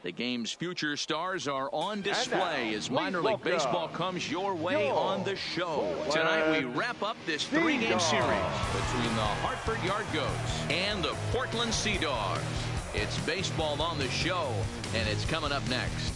The game's future stars are on display as minor league baseball comes your way on the show. Tonight we wrap up this three-game series between the Hartford Yard Goats and the Portland Sea Dogs. It's baseball on the show, and it's coming up next.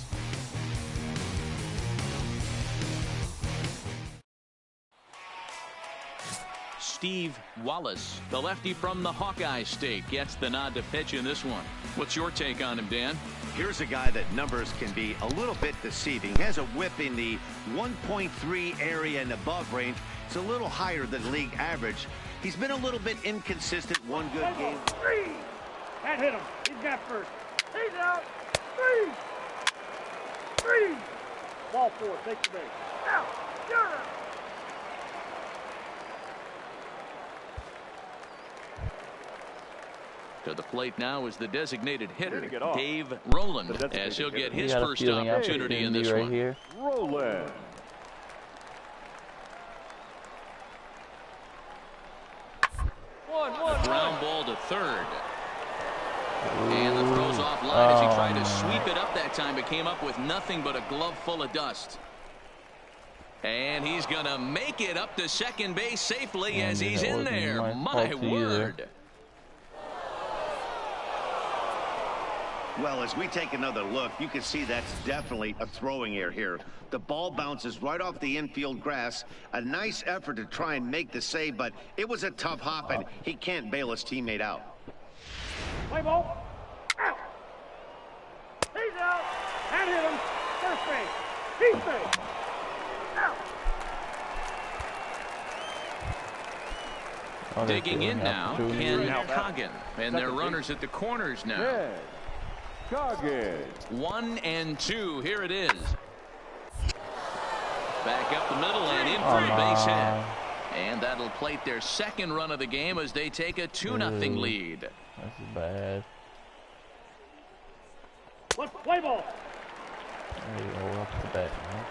Steve Wallace, the lefty from the Hawkeye State, gets the nod to pitch in this one. What's your take on him, Dan? Here's a guy that numbers can be a little bit deceiving. He has a whip in the 1.3 area and above range. It's a little higher than league average. He's been a little bit inconsistent. One good game. Three. That hit him. He's got first. He's out. Three. Three. Ball four. Take the base. Out. You're out. To the plate now is the designated hitter, Dave Rowland, as he'll get his first opportunity in this one. Here. Rowland. Ground ball to third. And the throw's offline as he tried to sweep it up that time, but came up with nothing but a glove full of dust. And he's going to make it up to second base safely as he's in there. My word. Well, as we take another look, you can see that's definitely a throwing error here. The ball bounces right off the infield grass. A nice effort to try and make the save, but it was a tough hop, and he can't bail his teammate out. Play ball. Out. He's out. That hit him. First base. He's safe. Out. Digging in now, Ken Coggin. And their runners at the corners now. 1 and 2. Here it is. Back up the middle and in for a base hit. And that'll plate their second run of the game as they take a 2-0 lead. That's bad. Let's play ball. There you go, up the bat, man.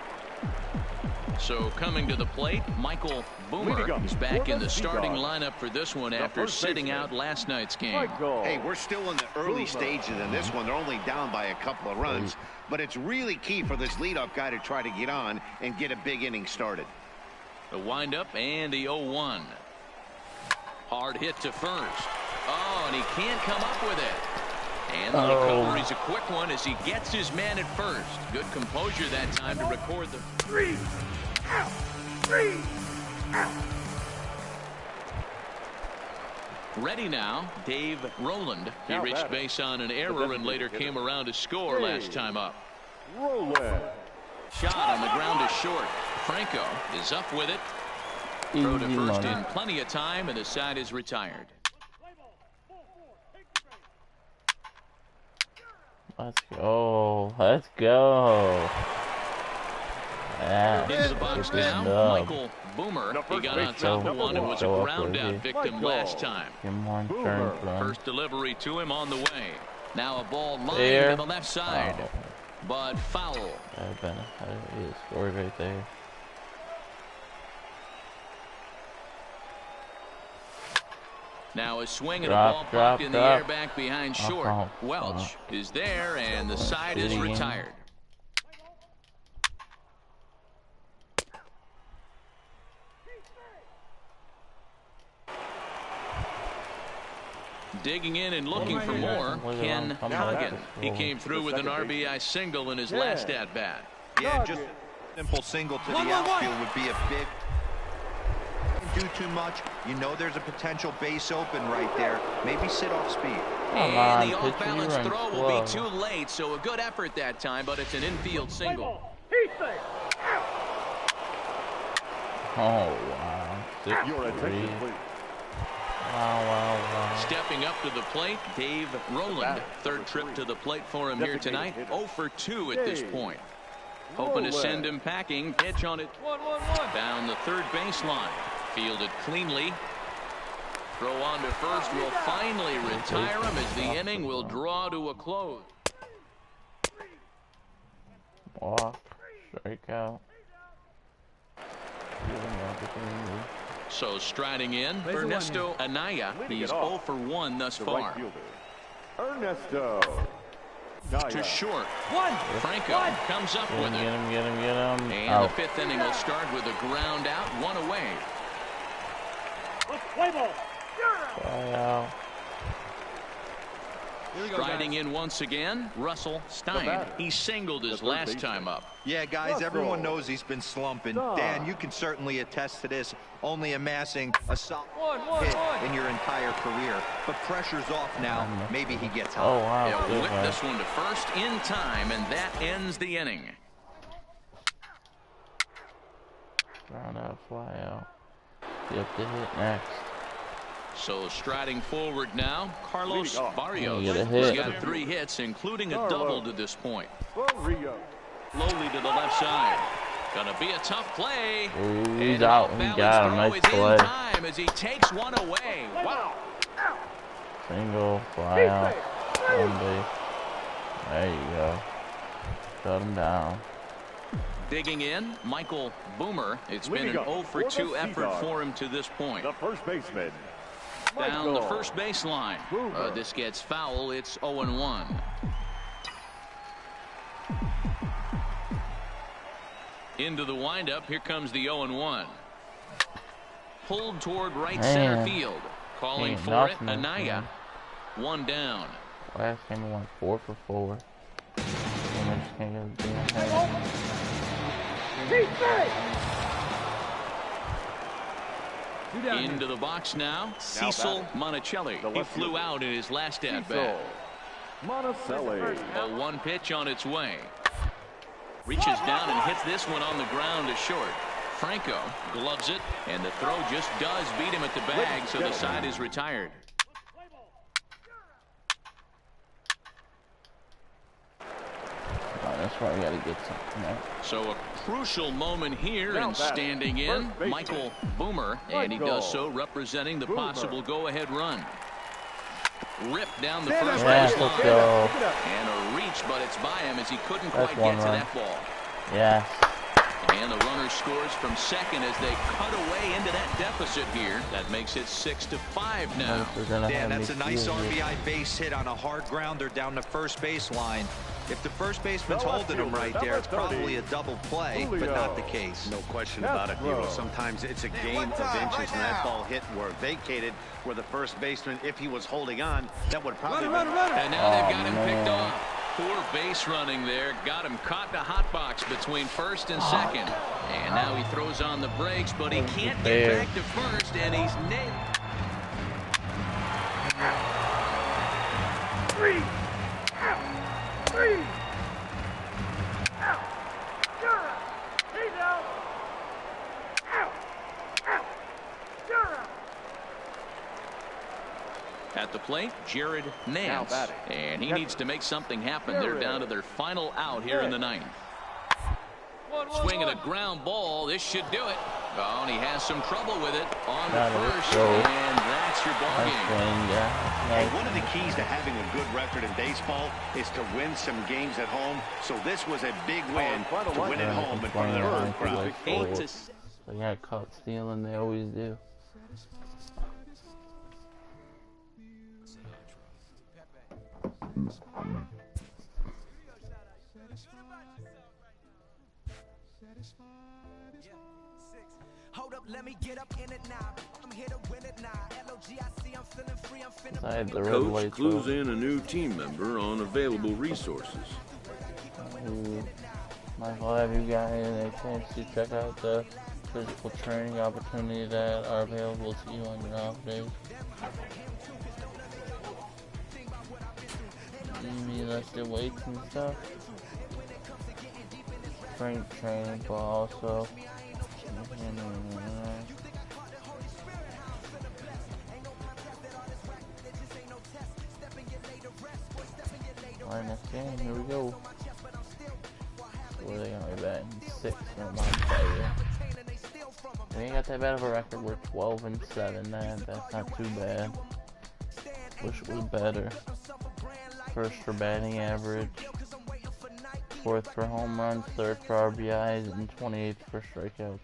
So coming to the plate, Michael Boomer is back in the starting lineup for this one after sitting out last night's game. Hey, we're still in the early stages in this one. They're only down by a couple of runs, but it's really key for this leadoff guy to try to get on and get a big inning started. The windup and the 0-1. Hard hit to first. Oh, and he can't come up with it. And the recovery is a quick one as he gets his man at first. Good composure that time to record the 3 out. 3 out. Ready now, Dave Rowland. He reached base on an error and later came around to score last time up. Rowland. Shot on the ground is short. Franco is up with it. Throw to first in plenty of time, and the side is retired. Let's go. Let's go. Yeah, into the box now, Michael Boomer. He got on top of one and was a ground out victim last time. First delivery to him on the way. Now a ball lined to the left side, but foul. That would have been a score right there. Now a swing and a ball popped in the air back behind short. Welch is there, and the side is retired. Digging in and looking for more, Ken Coggin. He came through with an RBI single in his last at-bat. Yeah, just a simple single to the outfield would be a big... do too much. You know there's a potential base open right there. Maybe sit off speed. And the off-balance throw will be too late, so a good effort that time, but it's an infield single. He's safe. Oh, wow. 6-3. Wow. Stepping up to the plate, Dave Rowland. Third trip to the plate for him here tonight. 0 for 2 at this point. Hoping to send him packing. Pitch on it. Down the third baseline. Fielded cleanly. Throw on to first will finally retire him as the inning will draw to a close. Walk. Strikeout. So striding in, Ernesto Anaya. He's 0 for 1 thus far. Ernesto. To short. Franco comes up with it. Get him. And Out. the fifth inning will start with a ground out, one away. Play ball. Fly out. Striding in once again, Russell Stein. He singled his last time up. Yeah, guys, everyone knows he's been slumping. Dan, you can certainly attest to this, only amassing a solid hit in your entire career. But pressure's off now. Maybe he gets hot. Oh, wow. He'll whip this one to first in time, and that ends the inning. Ground out, fly out. Get the hit next. So striding forward now, Carlos Barrios. Get a He's hit. got 3 hits, including a double to this point. Slowly to the left side. Gonna be a tough play. Ooh, he's And out. Valley's He got him. throw Nice is play. in time as he takes one away. Wow. Single, fly out. One base. There you go. Shut him down. Digging in, Michael Boomer. It's been an 0 for 2 effort for him to this point. The first baseman. Down the first baseline. This gets foul. It's 0-1. Into the windup. Here comes the 0-1. Pulled toward right center field. Calling for it, Anaya. 1 down. Last game we went 4 for 4. And I just can't get a damn Into the box now, Cecil Monticelli. He flew out in his last at-bat. Monticelli. A 1 pitch on its way. Reaches down and hits this one on the ground to short. Franco gloves it, and the throw just does beat him at the bag, so the side is retired. That's why we got to get something out. So a crucial moment here, and standing in, Michael Boomer, and he does so representing the possible go-ahead run. Ripped down the first Yes, base let's line. go. And a reach, but it's by him as he couldn't That's quite one get to run. that ball. Yes. And the runner scores from second as they cut away into that deficit here. That makes it 6-5 now. Dan, that's a nice RBI base hit on a hard grounder down the first base line. If the first baseman's holding him right there, it's probably a double play, but not the case. No question about it, Hero. Sometimes it's a game of inches, and that ball hit or vacated where the first baseman, if he was holding on, that would probably And now they've got him picked off. Poor base running there. Got him caught in a hot box between first and second. And now he throws on the brakes, but he can't get back to first, and he's nailed. 3. He's out. At the plate, Jared Nance. And he needs to make something happen. They're down to their final out here in the ninth. Swinging a ground ball. This should do it. Oh, and he has some trouble with it on the first. And that's your ball game. And one of the keys to having a good record in baseball is to win some games at home. So this was a big win to win at home in front of their home crowd. 8-6. They got caught stealing. They always do. Hold up, let me get up in it now. I'm here to win it now. LOGIC, I'm feeling free, I'm finna. I had the red Coach lights clues on. in a new team member on available resources. Michael, have you got any chance to check out the physical training opportunities that are available to you on your off days? You mean lifted weights and stuff? Strength training, but also Alright, next game, here we go. Where are they gonna be batting? 6 for my We ain't got that bad of a record. We're 12-7. That's not too bad. Wish it was better. First for batting average, 4th for home runs, 3rd for RBIs, and 28th for strikeouts.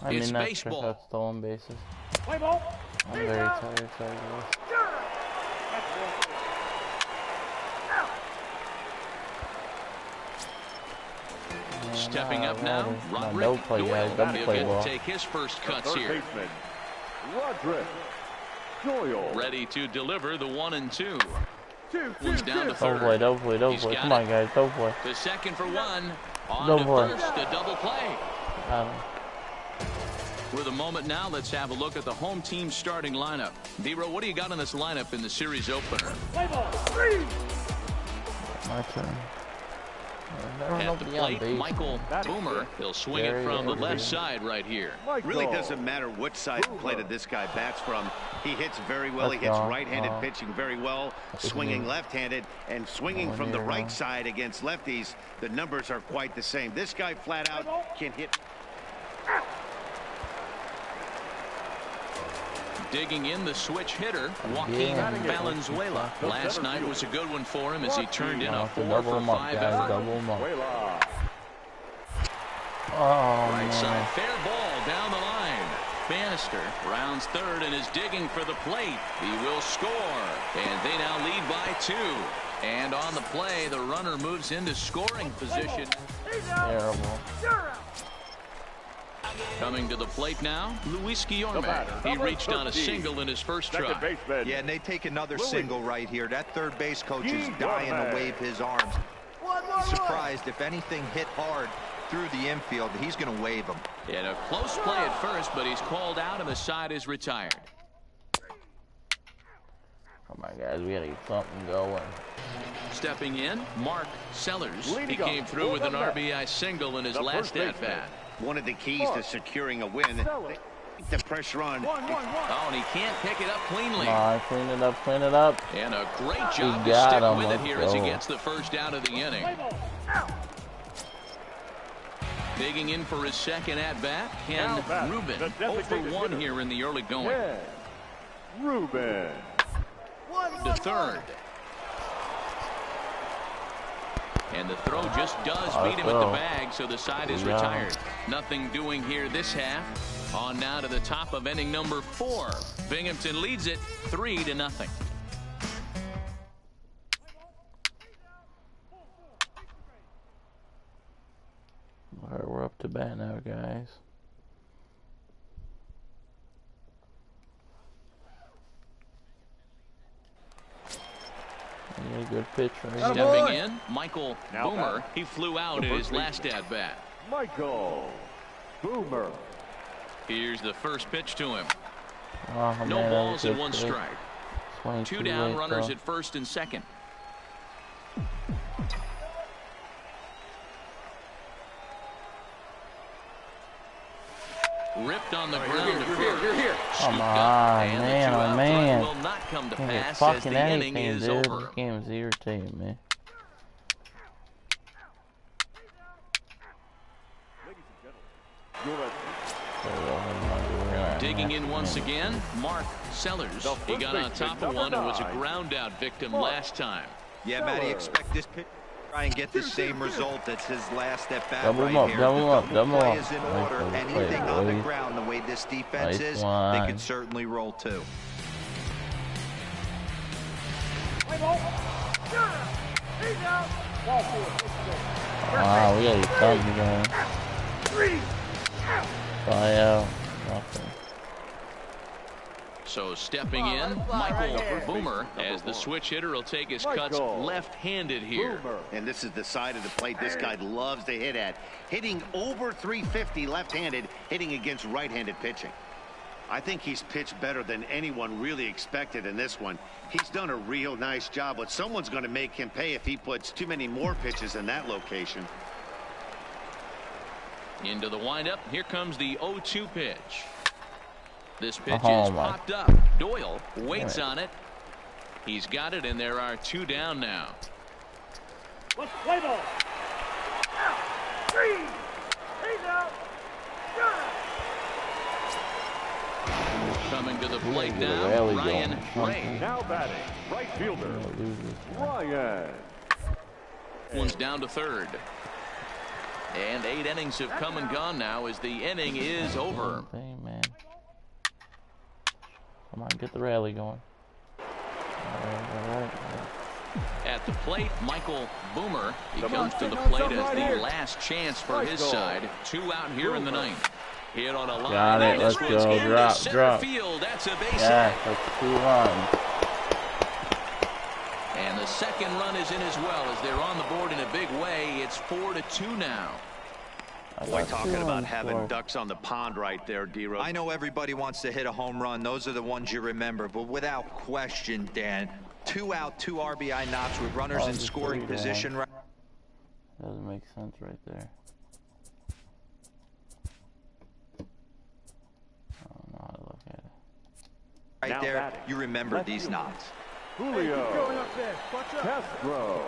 I It's mean, not baseball. strikeouts, stolen bases. Play ball. I'm very tired, sorry guys. Stepping up now, Roderick Don't play, guys. Doyle. Don't He'll play get ball. to take his first cuts Third here. baseman, Roderick Doyle. Ready to deliver the 1-2. One's down to Don't third. play, don't play, don't He's play. got Come on, it. guys, don't play. The second for one. On Don't to play. first, a double play. Um, With a moment now, let's have a look at the home team starting lineup. D-Row, what do you got in this lineup in the series opener? Play ball. 3. my turn. At the plate, Michael Boomer. He'll swing it from the left side right here. Really doesn't matter what side of the plate this guy bats from. He hits very well. He hits right-handed pitching very well, swinging left-handed and swinging from the right side against lefties. The numbers are quite the same. This guy flat out can hit. Digging in the switch hitter, Joaquin Valenzuela. Last night was a good one for him as he turned in a 4-for-5 effort. Right side, fair ball down the line. Bannister rounds third and is digging for the plate. He will score, and they now lead by 2. And on the play, the runner moves into scoring position. Terrible. Coming to the plate now, Luis Guillorme. He reached on a single in his first try. Yeah, and they take another single right here. That third base coach is dying to wave his arms. Surprised if anything hit hard through the infield, he's going to wave them. And a close play at first, but he's called out and the side is retired. Come on, guys, we gotta get something going. Stepping in, Mark Sellers. He came through with an RBI single in his last at-bat. One of the keys to securing a win, the pressure on. Oh, and he can't pick it up cleanly. Come on, clean it up, clean it up. And a great job to got stick him. with it Let's here as he go. gets the first out of the inning. Digging in for his second at-bat, Ken Rubin. 0 for 1 here in the early going. Rubin. To third. And the throw just does beat him at the bag, so the side is retired. Nothing doing here this half. On now to the top of inning number 4. Binghamton leads it 3-0. Alright, we're up to bat now, guys. A good pitch right here. Stepping in, Michael Boomer. He flew out in his last at-bat. Michael Boomer. Here's the first pitch to him. Oh, No man, balls and that was a 1 good strike. swing. 2 Too down late, runners though. at first and second. Ripped on the ground to first. Come Scooped on, up, and the man, two-out oh run man. will not come to Can't get pass as fucking the inning anything, is dude. over. This game is irritating me. Digging in once again, Mark Sellers. He got on top of one and was a ground-out victim last time. Yeah, Matty, expect this pitch to try and get the same result as his last at-bat Double right him up, here. double him up, The double play him up. is in Nice order. double play, Anything on the boys. ground, the way this defense Nice is, they one. can certainly roll too. Play ball. He's out. Ball 4. Wow, we gotta get something going. 3. Fly out. Nothing. So stepping in, Michael Boomer, as the switch hitter will take his cuts left-handed here. And this is the side of the plate this guy loves to hit at. Hitting over 350 left-handed, hitting against right-handed pitching. I think he's pitched better than anyone really expected in this one. He's done a real nice job, but someone's going to make him pay if he puts too many more pitches in that location. Into the windup. Here comes the 0-2 pitch. This pitch Oh, is my. popped up. Doyle waits on it. He's got it, and there are 2 down now. Let's play ball. Out. 3. He's out. Coming to the plate Get a now, rally Ryan going. Ray. Now batting, right fielder, Ryan. One's down to third. And 8 innings have come and gone now as the inning is over. Thing, man. Come on, get the rally going. All right. At the plate, Michael Boomer. He comes to the plate as the last chance for his side. 2 out here in the ninth. Hit on a line. Got it. Let's go. Drop. Field. That's a base hit. That's 2 runs. And the second run is in as well as they're on the board in a big way. It's 4-2 now. We're talking about having ducks on the pond right there, D-Rose. I know everybody wants to hit a home run. Those are the ones you remember. But without question, Dan, 2 out, 2 RBI knocks with runners in scoring position. Doesn't make sense right there. I don't know how to look at it. Right there, you remember these knocks. Julio Castro.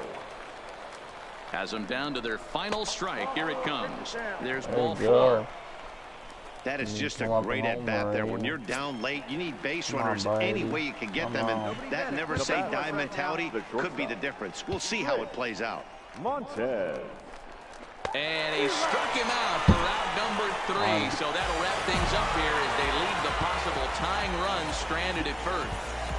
Has them down to their final strike. Here it comes. There's ball There 4. That is just a great at-bat there. When you're down late, you need base runners any way you can get them. And that never say die mentality could be the difference. We'll see how it plays out. Montez. And he struck him out for out number 3. So that'll wrap things up here as they leave the possible tying run stranded at first.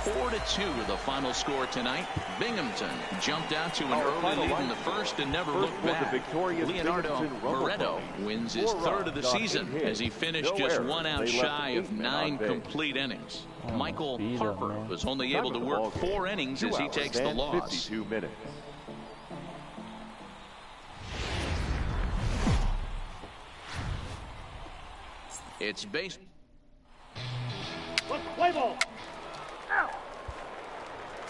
4-2 the final score tonight. Binghamton jumped out to an early lead in the first and never looked back. Leonardo Moretto wins his 3rd of the season as he finished just 1 out shy of 9 complete innings. Michael Harper was only able to work 4 innings as he takes the loss. 52 minutes. It's base. Play ball.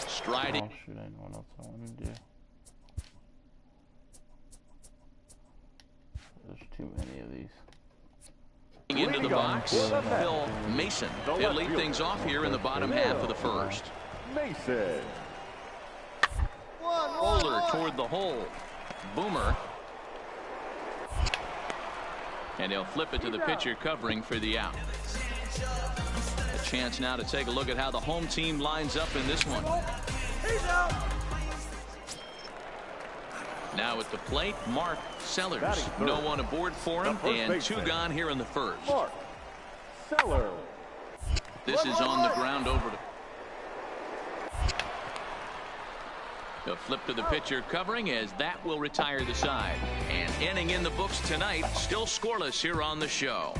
Striding. Oh, shoot, I know what else I want to do. There's too many of these. Into the box, Phil Mason. He'll lead things off here in the bottom half of the first. Mason. Bowler toward the hole. Boomer. And he'll flip it to the pitcher covering for the out. A chance now to take a look at how the home team lines up in this one. Now at the plate, Mark Sellers. No one aboard for him, and 2 gone here in the first. Mark Sellers. This is on the ground over to. The flip to the pitcher covering as that will retire the side. And inning in the books tonight, still scoreless here on the show.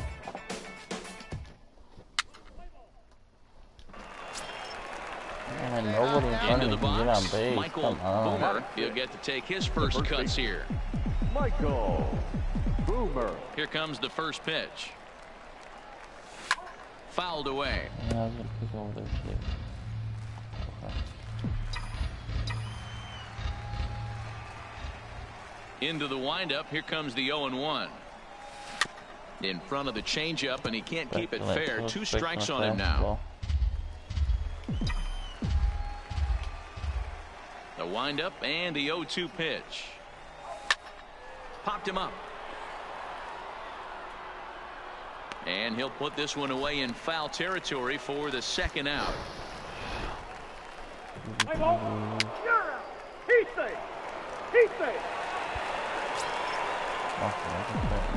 Man, nobody in front Into of the me can get box, on base. Michael Come on. Boomer. He'll get to take his first cuts here. Michael Boomer. Here comes the first pitch. Fouled away. Yeah, I was gonna pick over there too. Okay. Into the windup. Here comes the 0-1. In front of the changeup, and he can't keep it fair. 2 strikes on him now. The windup and the 0-2 pitch. Popped him up. And he'll put this one away in foul territory for the second out. Play ball. You're out. He's safe. He's safe.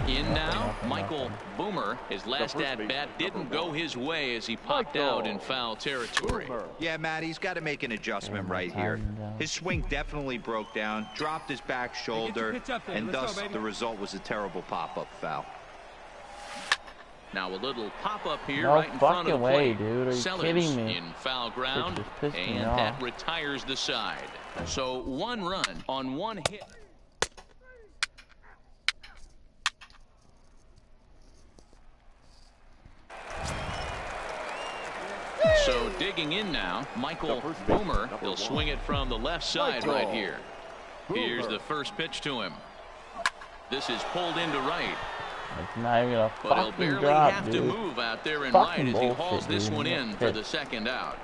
In now, Michael Boomer. His last at-bat didn't go his way as he popped out in foul territory. Yeah, Matt, he's got to make an adjustment right here. His swing definitely broke down, dropped his back shoulder, and thus the result was a terrible pop-up foul. Now a little pop-up here No right in front of the plate. Dude. Are you Sellers kidding me? in foul ground, and that retires the side. So 1 run on 1 hit. So digging in now, Michael Boomer. He'll swing it from the left side right here. Here's the first pitch to him. This is pulled into right. It's not even a But he'll fucking barely drop, have to dude. move out there in Fucking right as he bullshit, hauls this dude. one in for the second out.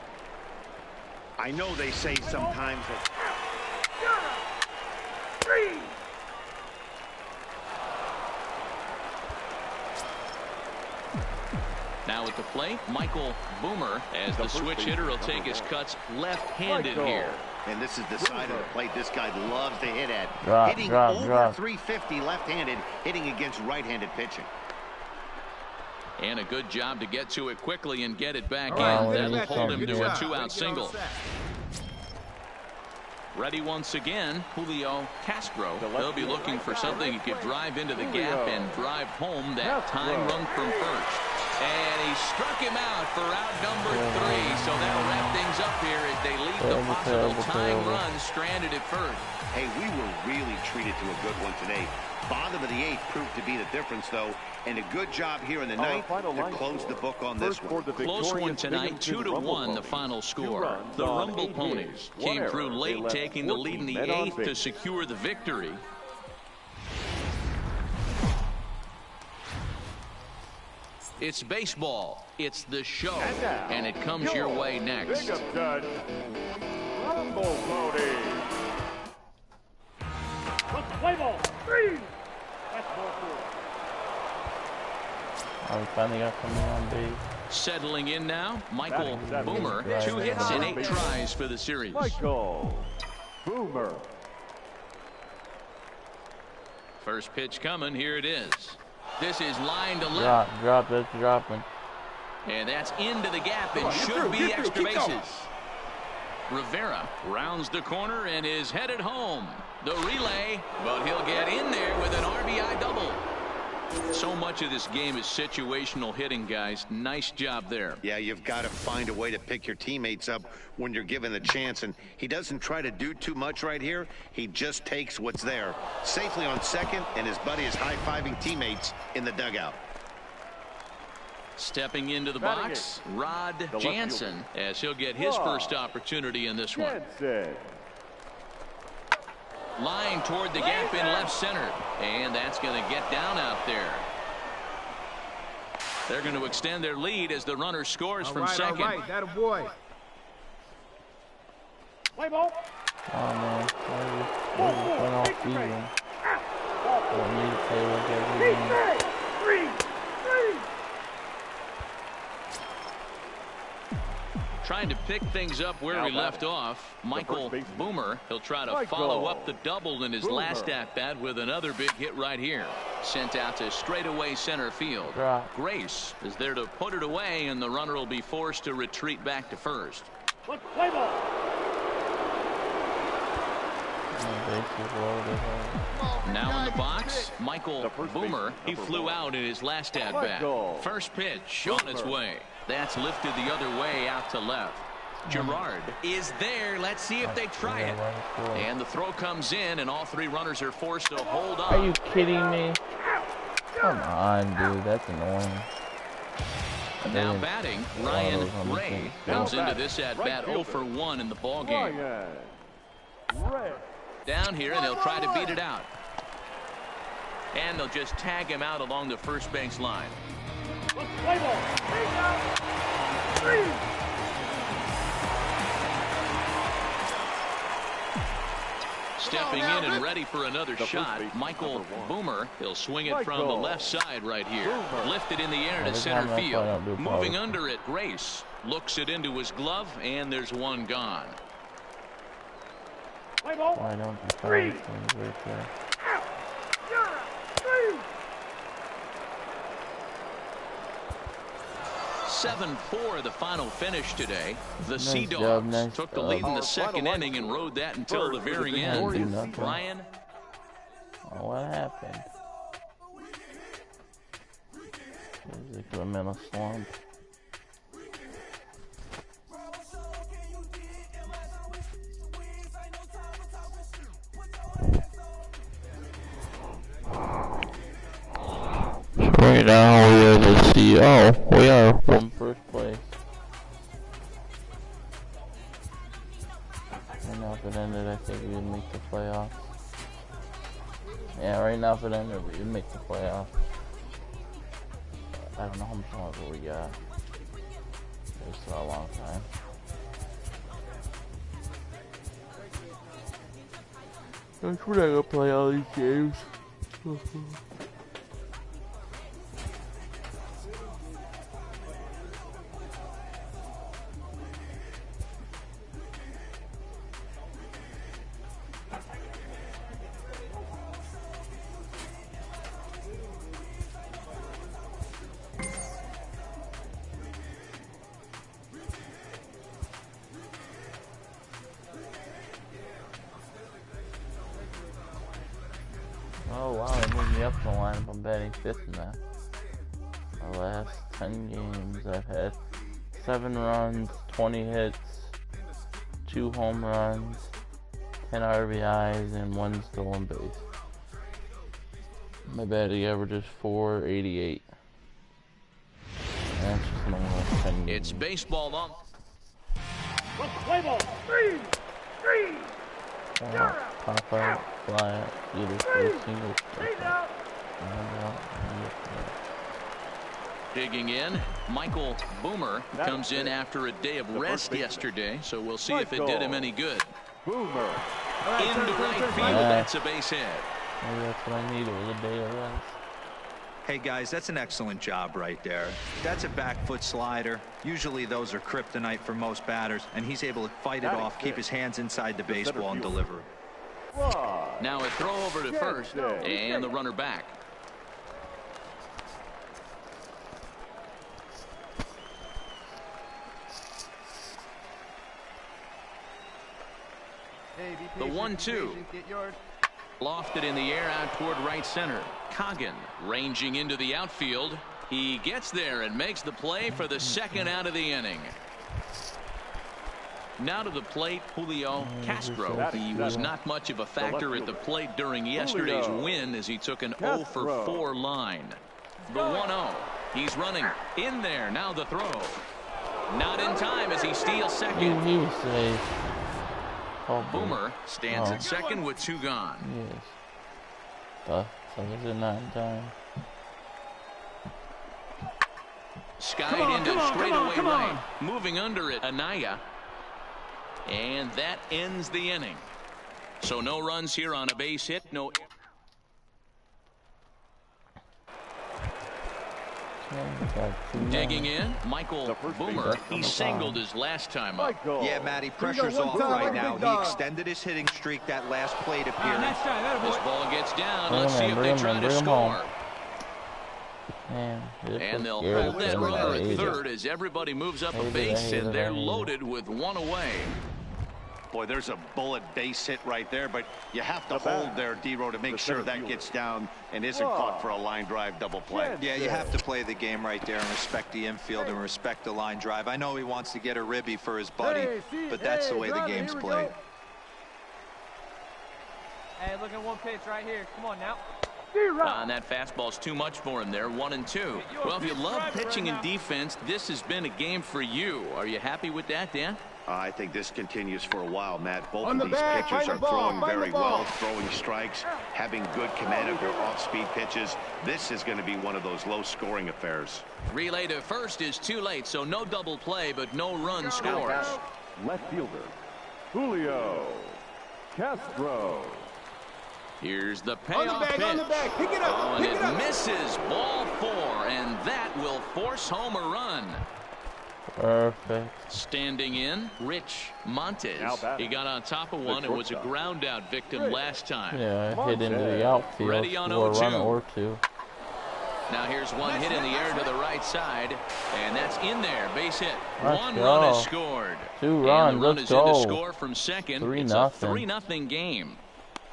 I know they say sometimes that. Now at the plate, Michael Boomer, as the switch hitter, will take his cuts left-handed here. And this is the side of the plate this guy loves to hit at. Hitting over 350 left-handed, hitting against right-handed pitching. And a good job to get to it quickly and get it back Wow, in. That'll hold him to a yeah. 2-out single. Ready once again, Julio Castro. They'll be looking for something he could drive into the gap and drive home that time run from first. And he struck him out for out number 3. So that'll wrap things up here as they leave the possible tying run stranded at first. Hey, we were really treated to a good one today. Bottom of the 8th proved to be the difference, though, and a good job here in the 9th to close the book on this one. Close one tonight, 2-1 the final score. The Rumble Ponies came through late, taking the lead in the 8th to secure the victory. It's baseball. It's the show, and it comes your way next. Rumble Ponies. Let's play ball. 3. That's ball 4. Oh, we finally got something on base. Settling in now, Michael Boomer. 2 hits in 8 tries for the series. Michael Boomer. First pitch coming. Here it is. This is line to left. Drop, that's dropping. And that's into the gap and should be extra bases. Rivera rounds the corner and is headed home. The relay, but he'll get in there with an RBI double. So much of this game is situational hitting, guys. Nice job there. Yeah, you've got to find a way to pick your teammates up when you're given the chance, and he doesn't try to do too much right here. He just takes what's there. Safely on second, and his buddy is high-fiving teammates in the dugout. Stepping into the box, Rod Jansen, as he'll get his first opportunity in this one. Line toward the gap in left center, and that's going to get down out there. They're going to extend their lead as the runner scores from second. All right, that a boy. Play ball. Oh man, went off even. Don't need to play like everything. 3. Trying to pick things up where we left off. Michael Boomer, he'll try to follow up the double in his last at-bat with another big hit right here. Sent out to straightaway center field. Grace is there to put it away, and the runner will be forced to retreat back to first. Let's play ball. Now in the box, Michael Boomer. He flew out in his last at-bat. First pitch on its way. That's lifted the other way out to left. Gerard is there. Let's see if they try it. And the throw comes in, and all 3 runners are forced to hold on. Are you kidding me? Come on, dude. That's annoying. Now batting, Ryan Ray comes into this at-bat 0 for 1 in the ballgame. Down here, and they'll try to beat it out. And they'll just tag him out along the first base line. Let's play ball. 3. Stepping in and ready for another shot, Michael Boomer. He'll swing it from the left side right here. Lifted in the air to center field. Moving under it, Grace looks it into his glove, and there's one gone. Play ball. Why don't you play these things right there? 7-4 the final finish today. The Sea Dogs took the lead in the second inning and rode that until the very end. Brian? Oh, what happened? Basically, I'm in a slump. Right now we are the CEO. We are in first place. Right now if it ended, I think we would make the playoffs. Yeah, right now if it ended, we would make the playoffs. I don't know how much longer we got. It's a long time. We're not gonna play all these games. Oh wow, they moved me up in the lineup. I'm batting 5th now. The last 10 games I've had 7 runs, 20 hits, 2 home runs, 10 RBIs, and 1 stolen base. My batting average is .488. That's just normal 10 games. It's baseball on. Play ball. 3. Pop out, fly out, either first single, He's out. Digging in, Michael Boomer comes in after a day of rest yesterday, so we'll see if it did him any good. Boomer. Into right field, that's a base hit. Maybe that's what I need. It was a day of rest. Hey guys, that's an excellent job right there. That's a back foot slider. Usually those are kryptonite for most batters, and he's able to fight it off, keep his hands inside the baseball, and deliver. Now a throw over to first, and the runner back. The 1-2. Lofted in the air out toward right center. Coggin ranging into the outfield. He gets there and makes the play for the 2nd out of the inning. Now to the plate, Julio Castro. He was not much of a factor at the plate during yesterday's win as he took an 0 for 4 line. The 1-0. He's running in there. Now the throw. Not in time as he steals second. He was safe. Boomer stands at second with 2 gone. Yes. So is it not in time? Skied into straightaway right. Moving under it, Anaya. And that ends the inning. So no runs here on a base hit. No. Digging in, Michael Boomer. He singled his last time up. Yeah, Matty, pressure's off right now. He extended his hitting streak that last plate appearance. This ball gets down. Let's see if they try to score. And they'll hold that runner at third as everybody moves up a base, and they're loaded with 1 away. Boy, there's a bullet base hit right there, but you have to hold there, D-Row, to make sure that gets down and isn't caught for a line drive double play. Yeah, you have to play the game right there and respect the infield and respect the line drive. I know he wants to get a ribby for his buddy, but that's the way the game's played. Hey, look at one pitch right here. Come on now. And that fastball's too much for him there. 1-2. Well, if you love pitching and defense, this has been a game for you. Are you happy with that, Dan? I think this continues for a while, Matt. Both of these pitchers are throwing very well, throwing strikes, having good command of their off-speed pitches. This is going to be one of those low-scoring affairs. Relay to first is too late, so no double play, but no run scores. Left fielder, Julio Castro. Here's the payoff pitch. Pick it up. And it misses. Ball 4, and that will force home a run. Perfect. Standing in, Rich Montes. He got on top of one and was a ground out victim last time. Yeah, hit into the outfield. Ready on for a 0-2. run or 2. Now here's one hit in the air to the right side, and that's in there. Base hit. Let's 1 go. run is scored. 2 runs. And the run Let's is in go. to score from second. 3-0. It's a 3-0 game.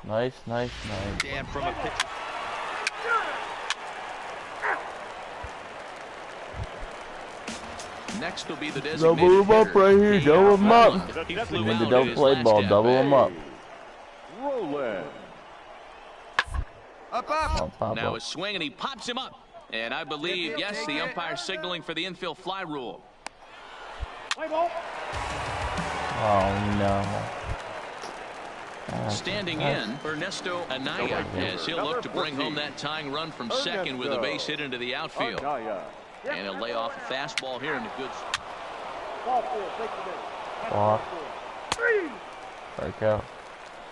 Nice. Dan from a pitch. Next will be the designated Double him up hitter, right here. Dave Double him up. Roland. He flew Need out the in double his play last ball. at Double bat. him up. Roland. Pop Now up. a swing, and he pops him up. And I believe, yes, the umpire signaling for the infield fly rule. Play ball. Oh no. Standing in, Ernesto Anaya, as he'll look to bring home that tying run from second with a base hit into the outfield. And he'll lay off a fastball here in a good. Ball 4. Take the base. Walk. 3. Strike out.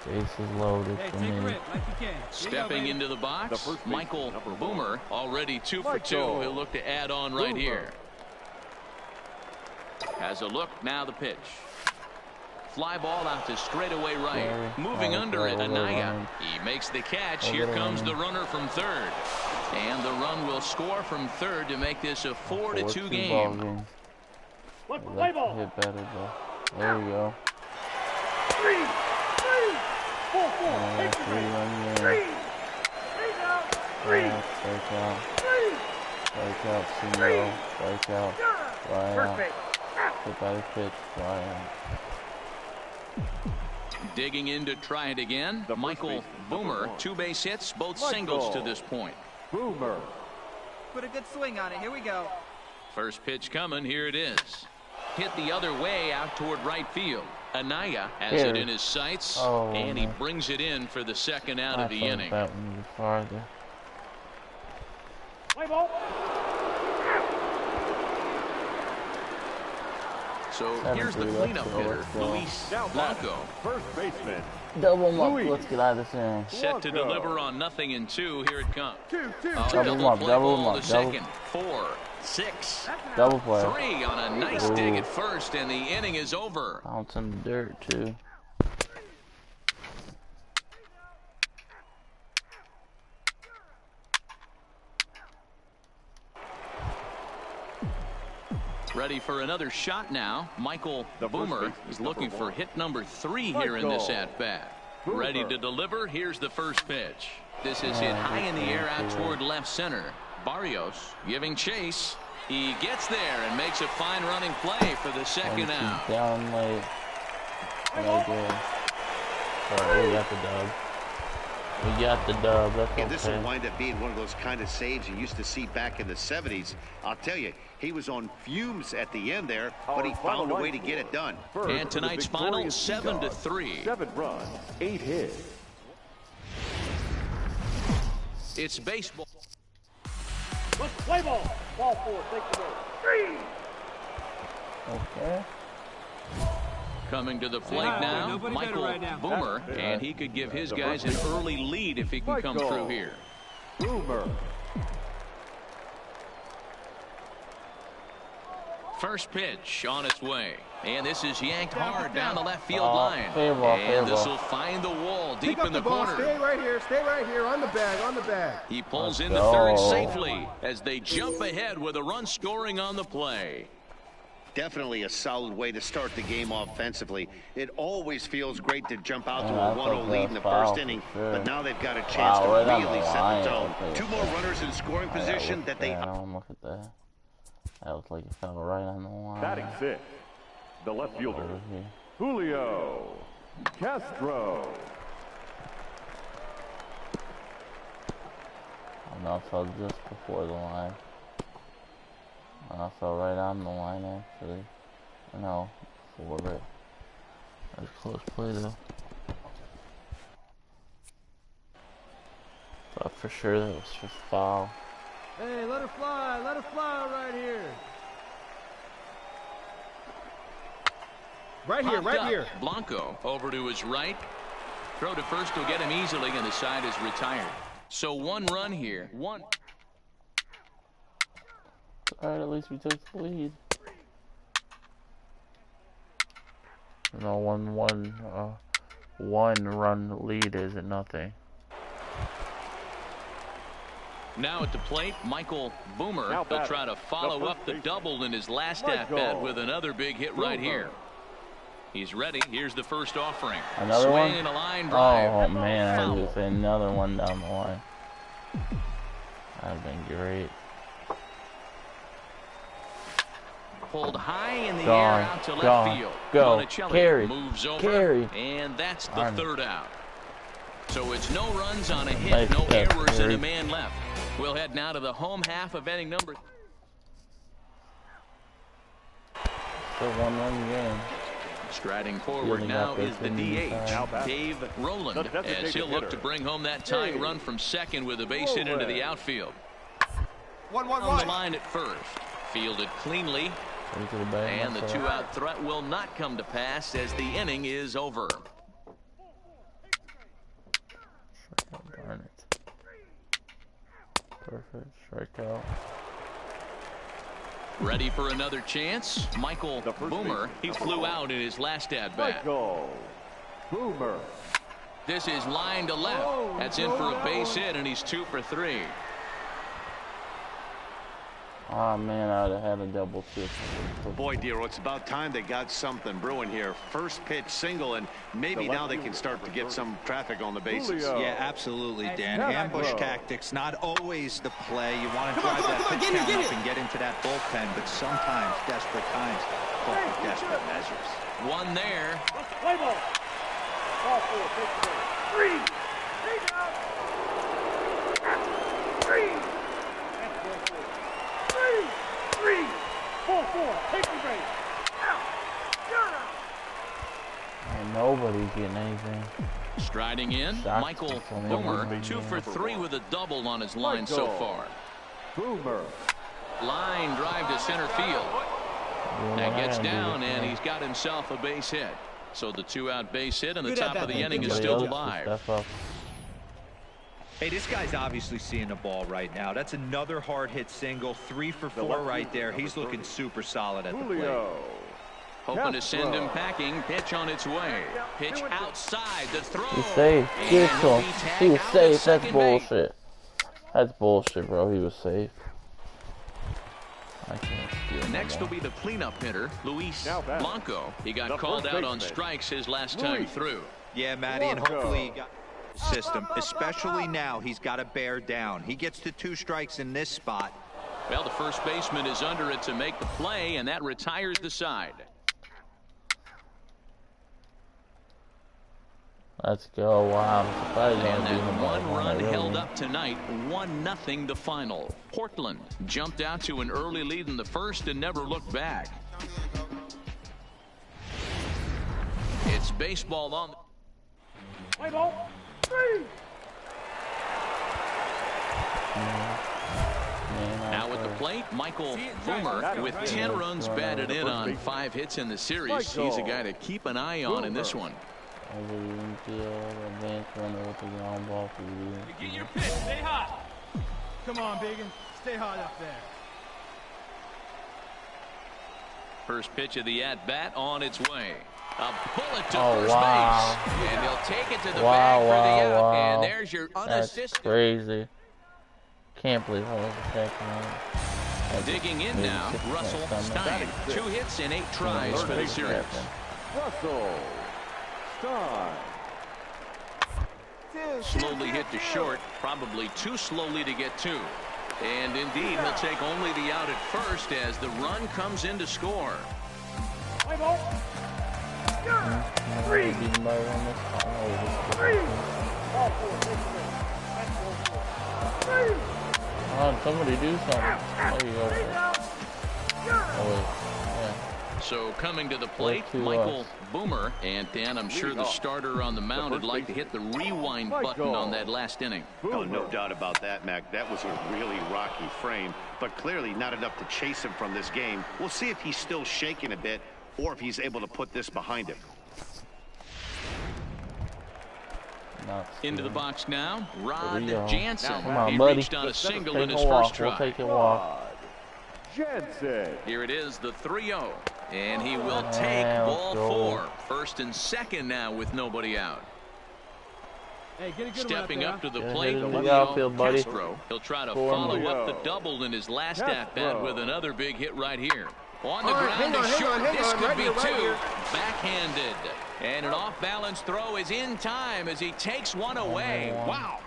Base is loaded Hey, for take a me. rip like you can. Stepping into the box, Michael Boomer, already 2 for 2. He'll look to add on right here. Has a look, now the pitch. Fly ball out to straightaway right. Moving under it, Anaya. He makes the catch. Here comes the runner from third. And the run will score from third to make this a 4-2 game. Play ball. Hit better though. There we go. 3. 4. Take the 3 base. on 3. there. Strike out, single, strike out, fly out, hit by the pitch, fly out. Digging in to try it again. Michael Boomer, 2 base hits, both singles to this point. Boomer. Put a good swing on it. Here we go. First pitch coming. Here it is. Hit the other way out toward right field. Anaya has it in his sights, and he brings it in for the second out of the inning. That one farther. Play ball. So here's the cleanup hitter, Luis Blanco. First baseman. Double him up. Let's get out of this inning. Set to deliver on 0-2. Here it comes. Double him up. Double him up. Second, 4, 6. Double play. 3 on a nice dig at first, and the inning is over. Bounce in the dirt too. Ready for another shot now. Michael Boomer is looking for hit number 3 here in this at-bat. Ready to deliver. Here's the first pitch. This is hit high in the air out toward left center. Barrios giving chase. He gets there and makes a fine running play for the second out. Down late. Right there. Alright, we got the dub. We got the dub. That's okay. This will wind up being one of those kind of saves you used to see back in the 70s. I'll tell you, he was on fumes at the end there, but he found a way to get it done. And tonight's final, 7-3. 7 runs, 8 hits. It's baseball. Let's play ball. Ball 4. Take the ball. 3. Okay. Coming to the plate now, Michael Boomer, and he could give his guys an early lead if he can come through here. Boomer. First pitch on its way, and this is yanked hard down the left field line. And this will find the wall deep in the corner. Stay right here, on the bag. He pulls into third safely as they jump ahead with a run scoring on the play. Definitely a solid way to start the game offensively. It always feels great to jump out to a 1-0 lead in the first inning, but now they've got a chance to really set the tone. 2 more runners in scoring position that they... Look at that. That looks like it fell right on the line. Batting 6, the left fielder, Julio Castro. And also just before the line. And I fell right on the line actually. No, before it. That was a close play though. Thought for sure that was just foul. Hey, let her fly right here. Right here. Blanco over to his right. Throw to first will get him easily, and the side is retired. So 1 run here. 1. Alright, at least we took the lead. No, one run lead isn't nothing. Now at the plate, Michael Boomer. He'll try to follow up the double in his last at-bat with another big hit right here. He's ready. Here's the first offering. Another Swing one? and a line drive. Oh man, I was gonna say another one down the line. That'd been great. Pulled high in the air out to left field. Go. Carry. Moves over. Carry. And that's the third out. So it's no runs on a hit, no errors, and a man left. We'll head now to the home half of inning number. Still 1 run game. Striding forward now is the DH, Dave Rowland, as he'll look to bring home that tying run from second with a base hit into the outfield. 1-1-1. On the line at first. Fielded cleanly. And the 2-out threat will not come to pass as the inning is over. Darn it. Perfect. Strikeout. Ready for another chance. Michael Boomer. He flew out in his last at-bat. Boomer. This is line to left. That's in for a base hit, and he's 2 for 3. Oh man, I would have had a double too. Boy, Dero, it's about time they got something brewing here. First pitch single, and maybe now they can start to get some traffic on the bases. Yeah, absolutely, Dan. Ambush tactics, not always the play. You want to drive that pitch count up and get into that bullpen, but sometimes desperate times call for desperate measures. One there. Play ball. Ball 4, take the ball. 3. He's out. 3. That's ball 4. 3. 4, 4. Take the base. Out. You're out. And nobody's getting anything. Striding in, Michael Boomer, 2 for 3 with a double on his line so far. Boomer. Line drive to center field. That gets down, and he's got himself a base hit. So the 2-out base hit, and the top of the inning is still alive. Hey, this guy's obviously seeing the ball right now. That's another hard hit single. 3 for 4 right there. He's looking super solid at the plate. Hoping to send him packing. Pitch on its way. Pitch outside the throw. He's safe. Give it to him. He was safe. That's bullshit. That's bullshit, bro. He was safe. I can't steal. Next will be the cleanup hitter, Luis Blanco. He got called out on strikes his last time through. Yeah, Matty, and hopefully he got the system. Especially now, he's got to bear down. He gets to 2 strikes in this spot. Well, the first baseman is under it to make the play, and that retires the side. Let's go. Wow. And that 1 run held up tonight. 1-0 the final. Portland jumped out to an early lead in the first and never looked back. It's baseball on. Play ball. 3. Now at the plate, Michael Boomer with 10 runs batted in on 5 hits in the series. He's a guy to keep an eye on in this one. Get your pitch. Stay hot. Come on, Biggin. Stay hot up there. First pitch of the at-bat on its way. A bullet to first base. And they'll take it to the bag for the out. And there's your unassisted. That's crazy. Can't believe I was attacking him. Digging in now, Russell Stein. 2 hits and 8 tries for the series. Russell Stein. Slowly hit to short, probably too slowly to get 2. And indeed, he'll take only the out at first as the run comes in to score. Play ball. 3. 3. Ball 4, take the base. That's ball 4. 3. Come on, somebody do something. There you go. Oh, wait. Yeah. So coming to the plate, Michael Boomer. And Dan, I'm sure the starter on the mound would like to hit the rewind button on that last inning. Oh, no doubt about that, Mac. That was a really rocky frame, but clearly not enough to chase him from this game. We'll see if he's still shaking a bit or if he's able to put this behind him. Into the box now, Rod Jansen. Come on, he buddy. reached on a single in his walk. first try. We'll take a walk. Jansen. Here it is, the 3-0. And he will take ball 4. First and second now with nobody out. Hey, get a good Stepping up to the Good plate, hit in the Julio outfield, buddy. Castro. He'll try to follow up the double in his last at-bat with another big hit right here. On the ground to short, this could be 2. Backhanded. And an off-balance throw is in time as he takes one away. Wow.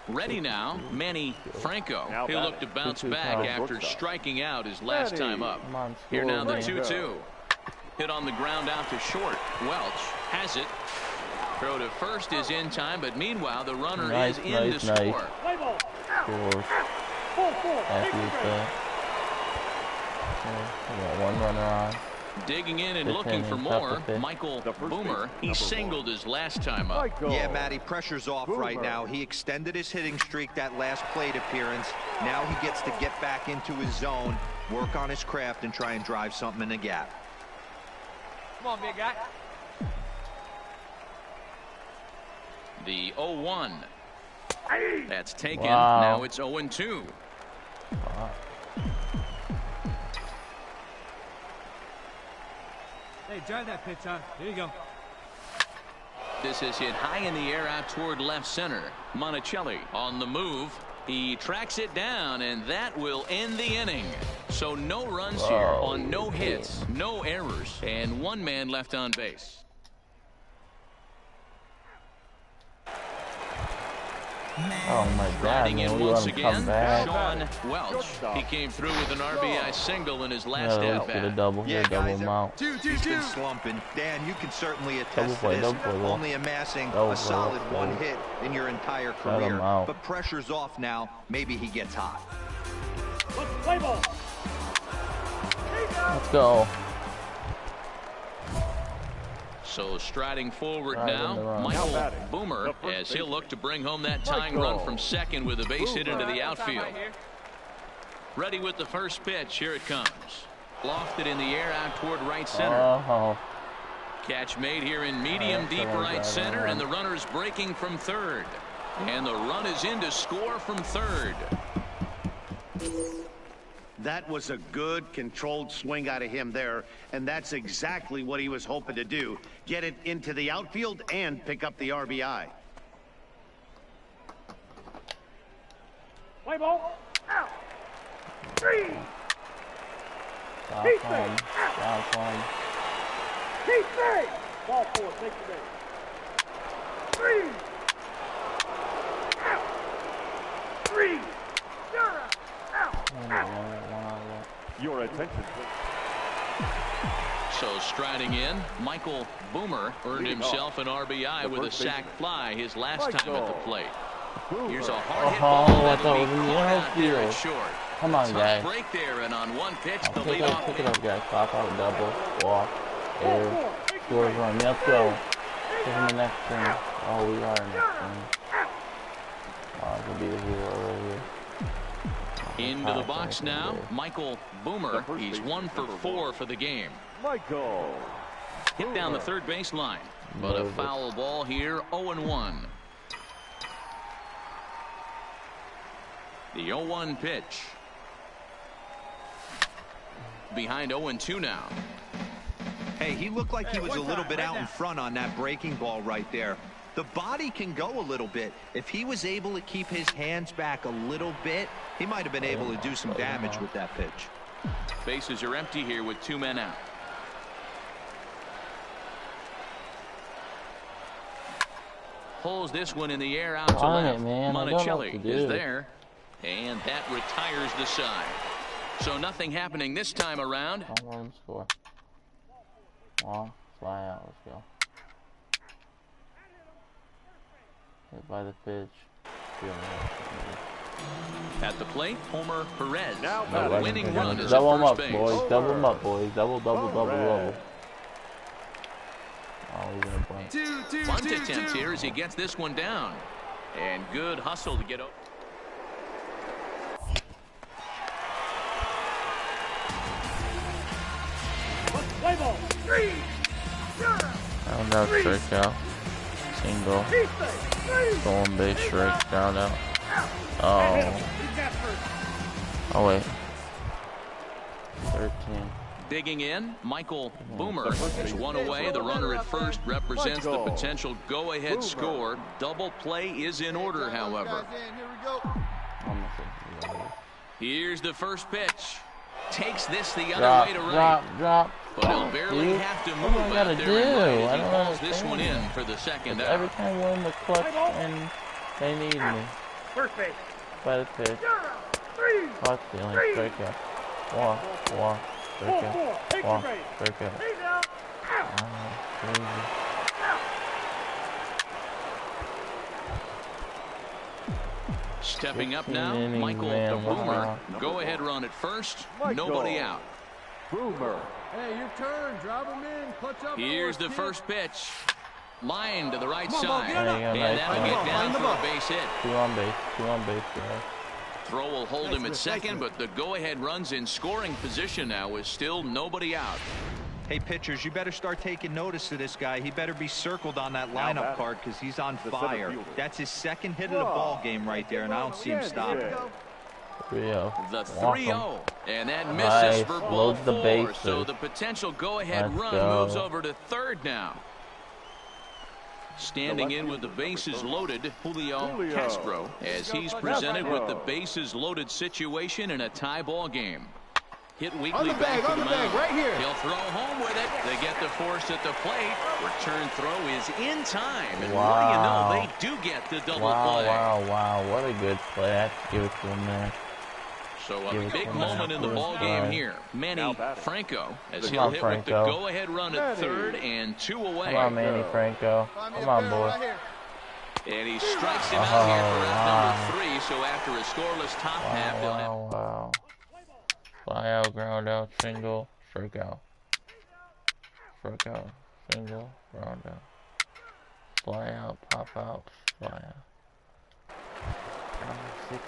Ready now, Manny Franco. He'll look to bounce back after striking out his last time up. Here now the 2-2. Hit on the ground out to short. Welch has it. Throw to first is in time, but meanwhile the runner is in to score. Play ball. Scores. 4, 4. Happy with that. We got 1 runner on. Digging in and looking for more, Michael Boomer. He singled his last time up. Yeah, Matty, pressure's off right now. He extended his hitting streak that last plate appearance. Now he gets to get back into his zone, work on his craft, and try and drive something in the gap. Come on, big guy. The 0-1. That's taken. Wow. Now it's 0-2. Wow. Hey, drive that pitch, huh? Here you go. This is hit high in the air out toward left center. Monticelli on the move. He tracks it down, and that will end the inning. So no runs here on no hits, no errors, and one man left on base. Oh my God, man, we let him come back. Sean Welch. He came through with an RBI single in his last at bat. Get a double, yeah, double guys, amount. He's been slumping. Dan, you can certainly attest Double to play, this. Only amassing double a solid play. one hit in your entire Let him career. out. But pressure's off now. Maybe he gets hot. Let's play ball. Let's go. So striding forward now, Michael Boomer, as he'll look to bring home that tying run from second with a base hit into the outfield. Ready with the first pitch. Here it comes. Lofted in the air out toward right center. Catch made here in medium deep right center, and the runner's breaking from third. And the run is in to score from third. That was a good, controlled swing out of him there, and that's exactly what he was hoping to do. Get it into the outfield and pick up the RBI. Play ball. Out. 3. Keep home. Keep three. Ball 4. Take the base. 3. Out. 3. Your attention, please. So striding in, Michael Boomer earned himself an RBI with a sac fly his last time at the plate. Here's a hard hit ball that'll be caught out there at short. Come on, guys. Break there, and on one pitch, the Pick leadoff it up, guys. Pop out, double, walk, air, scores run. Let's go. Take him the next thing. Oh, we are next thing. Oh, it's gonna be the hero right here. Into the box now, Michael Boomer. He's 1 for 4 for the game. Michael. Hit down the third base line, but a foul ball here, 0-1. The 0-1 pitch. Behind 0-2 now. Hey, he looked like he was a little bit out in front on that breaking ball right there. The body can go a little bit. If he was able to keep his hands back a little bit, he might have been able to do some damage with that pitch. Bases are empty here with 2 men out. Pulls this one in the air out to left. Monticelli is there, and that retires the side. So nothing happening this time around. Don't let him score. Well, fly out. Let's go. Hit by the pitch. At the plate, Homer Perez. The winning run is double at them up, first base. boys. Double them up, boys. Double. Oh, he's gonna bunt. Bunt attempt here as he gets this one down. And good hustle to get over. Play ball. 3. Round out, strikeout. Single. Stolen base, strike, ground out. Oh. Oh, wait. 13. Digging in, Michael Boomer is 1 away. The runner at first represents the potential go-ahead score. Double play is in order, however. Here's the first pitch. Takes this the other way to right. Drop. But he'll barely have to move out there and right as he calls this one in for the second out. Every time we're in the clutch and they need me. First base. By the pitch. Caught stealing. Strikeout. Walk. Strikeout. Walk. Strikeout. Crazy. Stepping up now, Michael Boomer. Go-ahead run at first. Nobody out. Boomer. Hey, your turn. Drive him in. Clutch up. Here's the first pitch. Line to the right side. And that'll get down for a base hit. 2 on base, guys. Throw will hold him at second, but the go-ahead runs in scoring position now with still nobody out. Hey, pitchers, you better start taking notice of this guy. He better be circled on that lineup card because he's on fire. That's his second hit of the ball game right there, and I don't see him stopping. 3-0. The 3-0, and that misses for ball 4. So the potential go-ahead run moves over to third now. Standing in with the bases loaded, Julio Castro, as he's presented with the bases loaded situation in a tie ball game. Hit weakly back to the mound. Right here. He'll throw home with it. They get the force at the plate. Return throw is in time. And what do you know? They do get the double play. Wow. What a good play. I have to give it to him there. So a big moment in the ball game here. Manny Franco, as he'll hit with the go-ahead run at third and 2 away. Come on, Manny Franco. Come on, boy. And he strikes him out here for number 3. So after a scoreless top half, he'll have... Wow. Fly out, ground out, single, strike out. Strike out, single, ground out. Fly out, pop out, fly out. 16,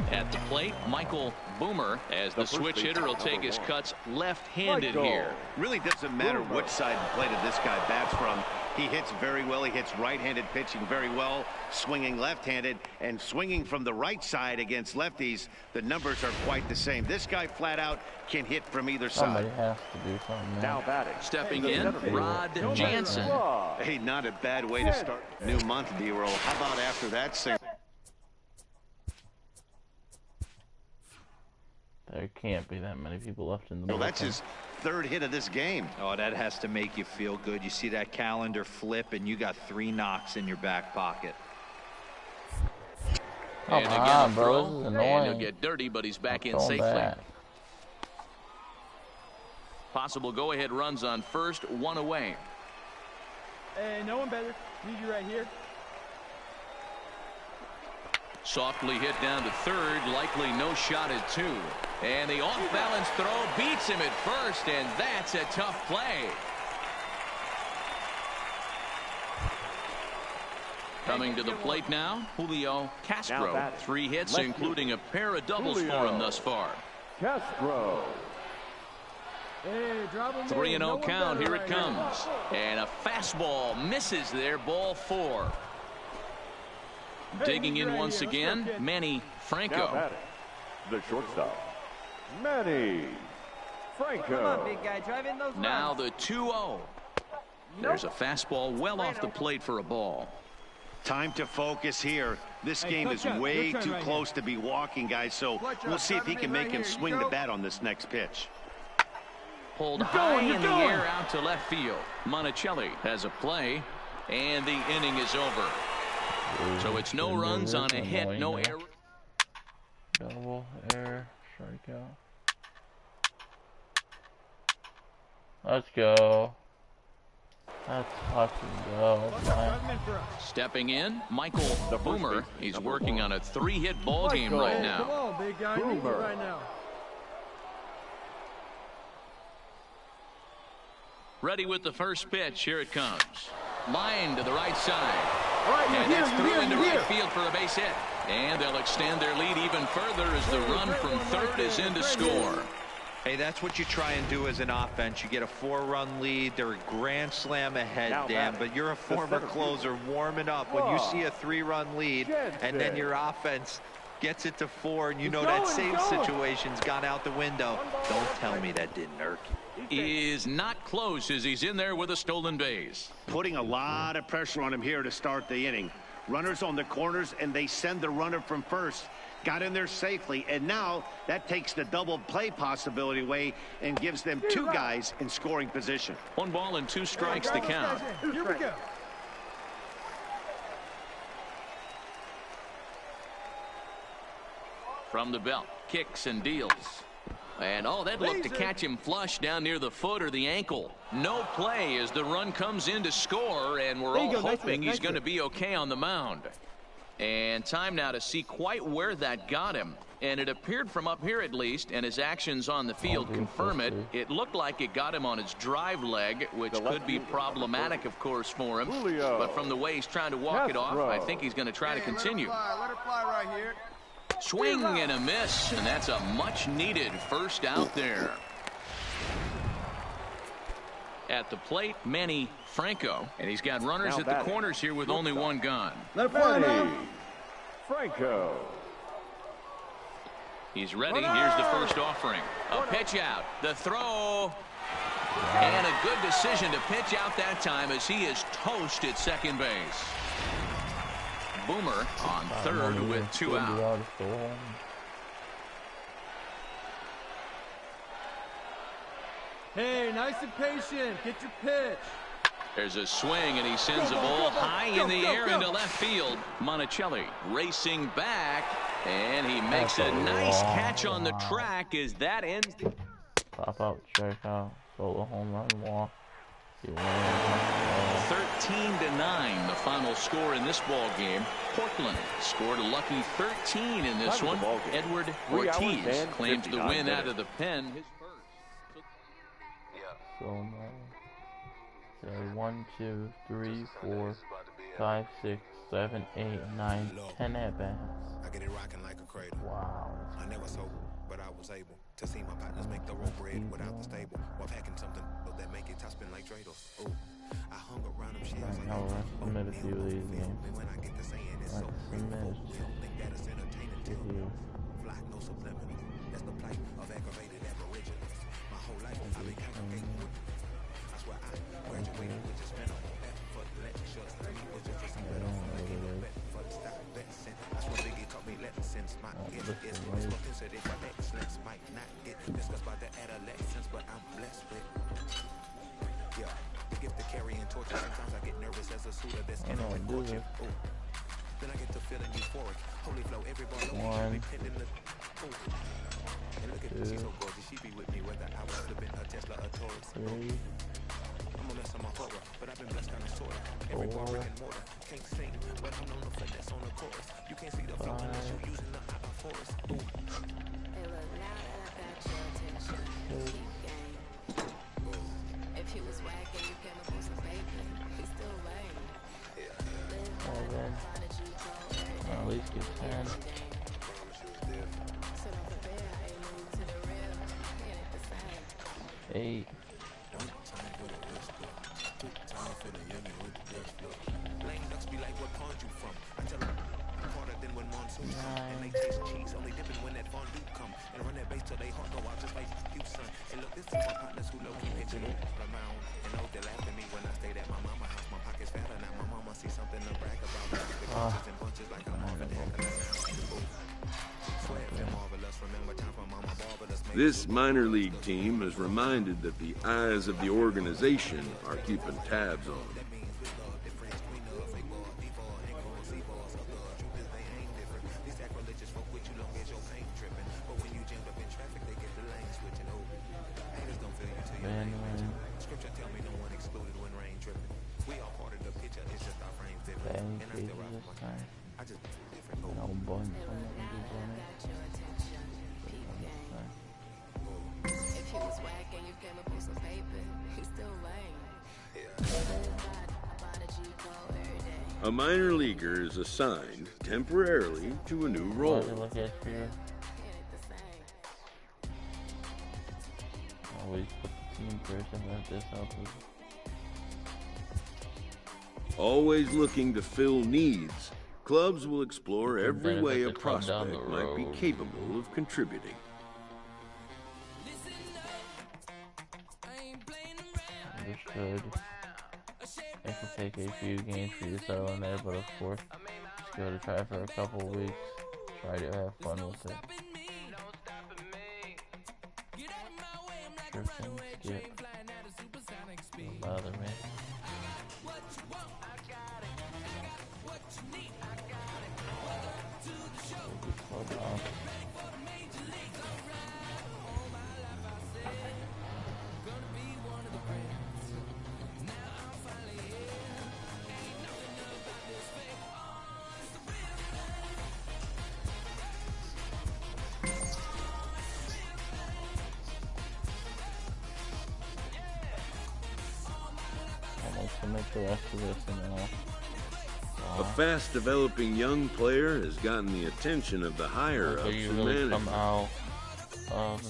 17. At the plate, Michael Boomer, as the switch hitter, will take his cuts left-handed here. Really doesn't matter which side of the plate this guy bats from. He hits very well. He hits right-handed pitching very well, swinging left-handed, and swinging from the right side against lefties. The numbers are quite the same. This guy flat out can hit from either side. Somebody has to do something. Now batting. Stepping in, Rod Jansen. Hey, not a bad way to start new month, D-Roll. How about after that single? There can't be that many people left in the Well, that's his 3rd hit of this game. Oh, that has to make you feel good. You see that calendar flip, and you got 3 knocks in your back pocket. And again, on, a bro. throw, This is and annoying. he'll get dirty, but he's back in Going safely. back. Possible go-ahead runs on first, 1 away. Hey, no one better. Need you right here. Softly hit down to third, likely no shot at 2. And the off-balance throw beats him at first, and that's a tough play. Coming to the plate now, Julio Castro. 3 hits, including a pair of doubles for him thus far. Castro. Hey, drop him 3-0 count, here it comes. And a fastball misses there, ball 4. Digging in once again, Manny Franco. The shortstop, Manny Franco. Come on, big guy, drive in those Now the 2-0. There's a fastball well off the plate for a ball. Time to focus here. This game is way too close to be walking, guys, so we'll see if he can make him swing the bat on this next pitch. Pulled high in the air out to left field. Monticelli has a play, and the inning is over. So it's no runs on a hit, no error. Double, error, strikeout. Let's go. Let's fucking go, man. Stepping in, Michael Boomer. He's working on a 3-hit ball game right Come now. on, big guy. You need you right now. Ready with the first pitch. Here it comes. Line to the right side. All right, And you're that's here, through you're into here. right field for a base hit. And they'll extend their lead even further as the run from third is in to score. Hey, that's what you try and do as an offense. You get a 4-run lead. They're a grand slam ahead, Dan, but you're a former closer warming up. When you see a 3-run lead and then your offense gets it to 4 and you know that save situation's gone out the window, don't tell me that didn't irk you. Is not close as he's in there with a stolen base. Putting a lot of pressure on him here to start the inning. Runners on the corners, and they send the runner from first. Got in there safely, and now that takes the double play possibility away and gives them 2 guys in scoring position. 1 ball and 2 strikes the count. Here we go. From the belt, kicks and deals. And oh, that looked to catch him flush down near the foot or the ankle. No play as the run comes in to score, and we're all hoping he's going to be okay on the mound. And time now to see quite where that got him. And it appeared from up here at least, and his actions on the field confirm it. It looked like it got him on his drive leg, which could be problematic, of course, for him. But from the way he's trying to walk it off, I think he's going to try to continue. Let it fly right here. Swing and a miss, and that's a much-needed first out there. At the plate, Manny Franco, and he's got runners at the corners here with only 1 gone. Let it fly, Manny Franco. He's ready. Here's the first offering. A pitch out. The throw. And a good decision to pitch out that time as he is toast at second base. Boomer on third with 2 out. Hey, nice and patient. Get your pitch. There's a swing, and he sends a ball high in the air into left field. Monticelli racing back, and he makes a nice catch on the track as that ends. Pop out, check out, solo home run walk. 13-9, the final score in this ball game. Portland scored a lucky 13 in this one. Edward Ortiz claims the win out of the pen. His first. So nice. So 1, 2, 3, 4, 5, 6, 7, 8, 9, 10 at bats. I get it rocking like a cradle. Wow. I never sold, but I was able to see my partners make the road bread without the stable while packing something that make it top spin like dreidels. Oh, I hung around them shells. I know, let's submit a few of these games. When I get to saying it's so Submit. think that it's entertaining to you. Fly, no subliminal. That's the plight of aggravated aboriginals. My whole life I've been congregating with. I swear I graduated with just spent on that for the lectures. Was just making a bet for the stop betting. That's what Biggie taught me lessons. My gift is what's considered for excellence. Might not get discussed by the adolescents, but I'm blessed with. Yeah, the gift of carrying torches. Sometimes I get nervous as a suitor that's in a courtship. Oh, then I get to feeling euphoric. Holy flow, every ball over, pending the. Oh. And look at her, she's so gorgeous. She be with me whether I was flipping a Tesla or Taurus. I'm a mess on my horror, but I've been blessed kind of sorta. Every bar brick and mortar. Can't sing, but I'm known to finesse on the chorus. You can't see the flow unless you're using the eye force. Ooh. Hey, look, now that I got your attention, keep game. If he was whacking, you came up with some bacon. He's still lame. At least get 10. Sit off the bed, ain't moved to the real. Ain't it the same? 8. Lame ducks be like, what pond you from? I tell them, I'm harder than when monsoon come. And they taste cheese, only dipping when that fondue come. And run that base till they hot go out just like you, son. And look, this is my partners who low-key pitching it around. And know they laugh at me when I stayed at my mama house. My pocket's fatter now. My mama see something to brag about. The bunches and bunches like I'm Marvin Hacker. Sweat, they're marvelous. Remember time for mama barberless. This minor league team is reminded that the eyes of the organization are keeping tabs on them. Scripture tell me no one excluded when rain tripping. We all part of the picture, it's just our frame vivid. And I still rock my time. I just different go. No buns. If he was whacking, you came up with some paper. He's still lame. A minor leaguer is assigned temporarily to a new role. Always put the team first and let this help us. Always looking to fill needs, clubs will explore every way a prospect might be capable of contributing. Understood. It can take a few games for you to settle in there, but of course, just go to try for a couple weeks. Try to have fun with it. Skip. Don't bother me. The rest of this and all. A fast-developing young player has gotten the attention of the higher-ups you in really management. come out of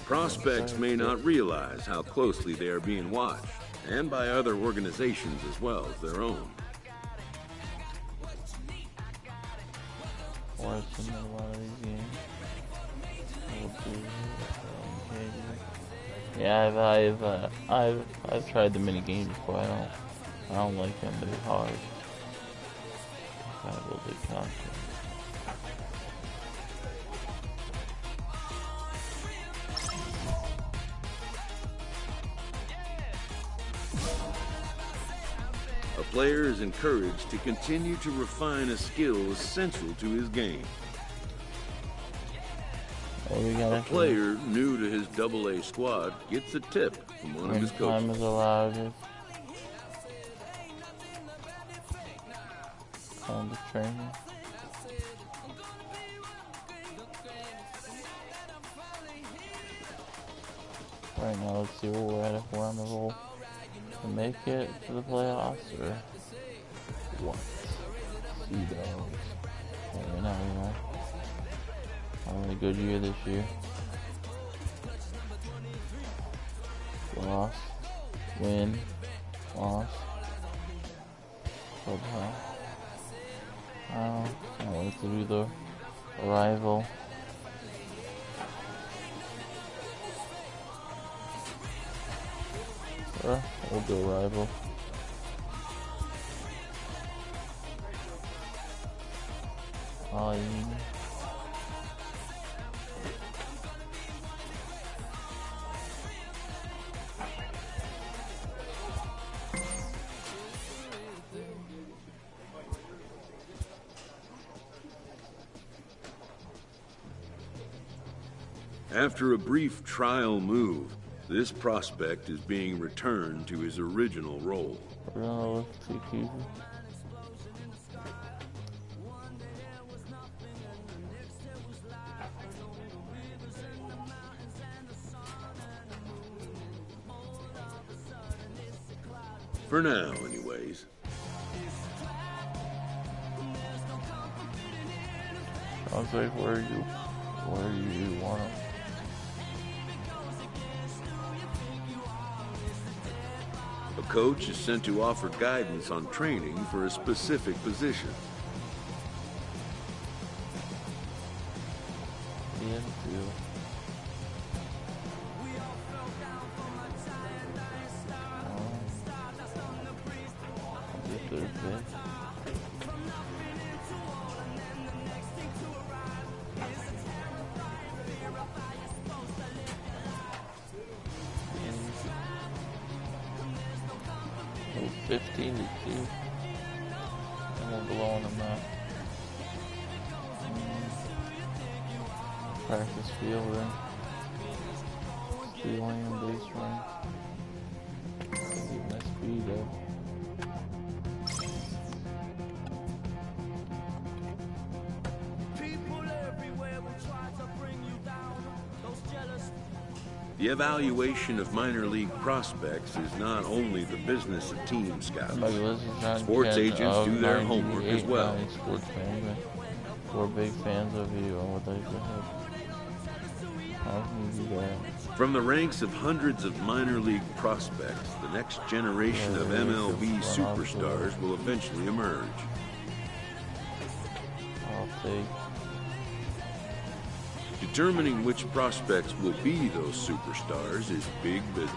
Prospects may not realize how closely they are being watched, and by other organizations as well as their own. Watching a lot of these games. Yeah, I've tried the mini games before. I don't like them. They're hard. I will do content. A player is encouraged to continue to refine a skill essential to his game. A player new to his AA squad gets a tip from one of his coaches. Time is allowed. Time to training. Right now, let's see where we're at. If we're on the roll to make it to the playoffs, or what? We're not having a good year this year. Loss, win, loss. Somehow. I don't want to do the arrival. We'll do arrival. After a brief trial move, this prospect is being returned to his original role. For now, anyways. I was like, where do you want him? A coach is sent to offer guidance on training for a specific position. Practice fielding. Speed lane, base run. Get my speed up. The evaluation of minor league prospects is not only the business of team scouts. Sports agents do their homework as well. Sports fans, we're big fans of you and what they have. How can you do that? From the ranks of hundreds of minor league prospects, the next generation of MLB superstars will eventually emerge. I'll take. Determining which prospects will be those superstars is big business.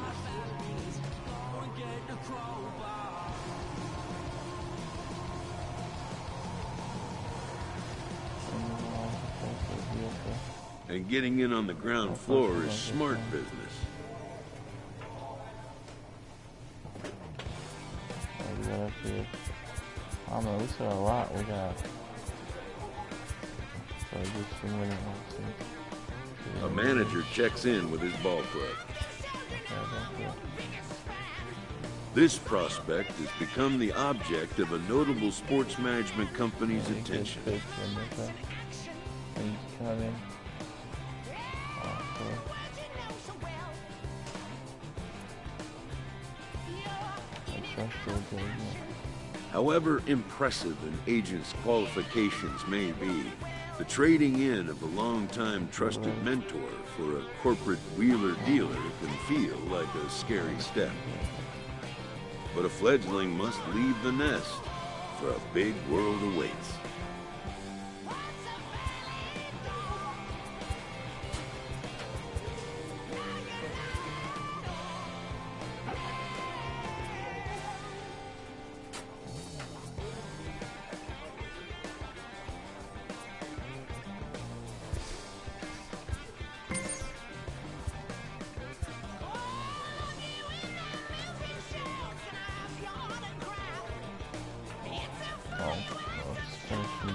And getting in on the ground floor is smart business. I don't know, we got a lot. We got. A manager checks in with his ball club. This prospect has become the object of a notable sports management company's attention. However impressive an agent's qualifications may be, the trading in of a long-time trusted mentor for a corporate wheeler-dealer can feel like a scary step. but a fledgling must leave the nest, for a big world awaits.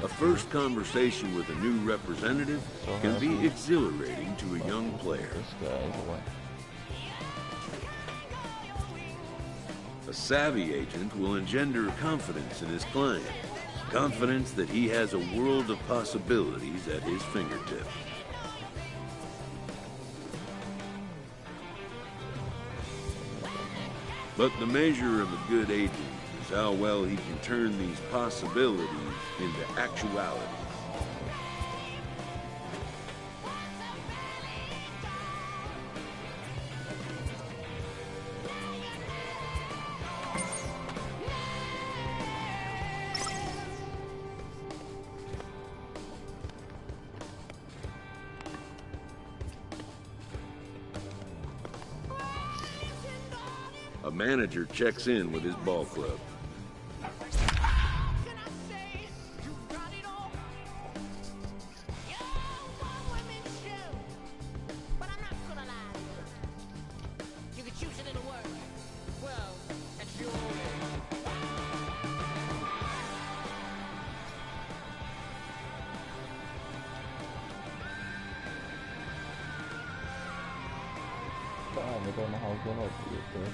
A first conversation with a new representative can be exhilarating to a young player. A savvy agent will engender confidence in his client, confidence that he has a world of possibilities at his fingertips. But the measure of a good agent is how well he can turn these possibilities into actuality. A manager checks in with his ball club. I don't know how good I'll be at this.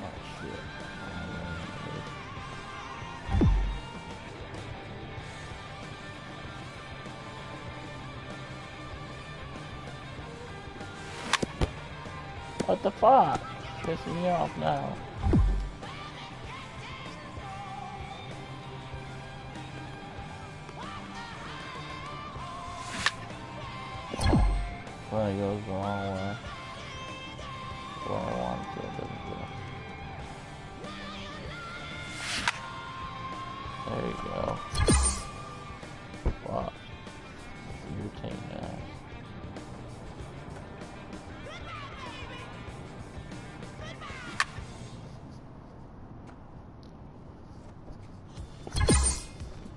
Oh shit. What the fuck? Pissing me off now. Well, it goes the wrong way. Where I want it to, it doesn't go. There you go. Wow. Your team now.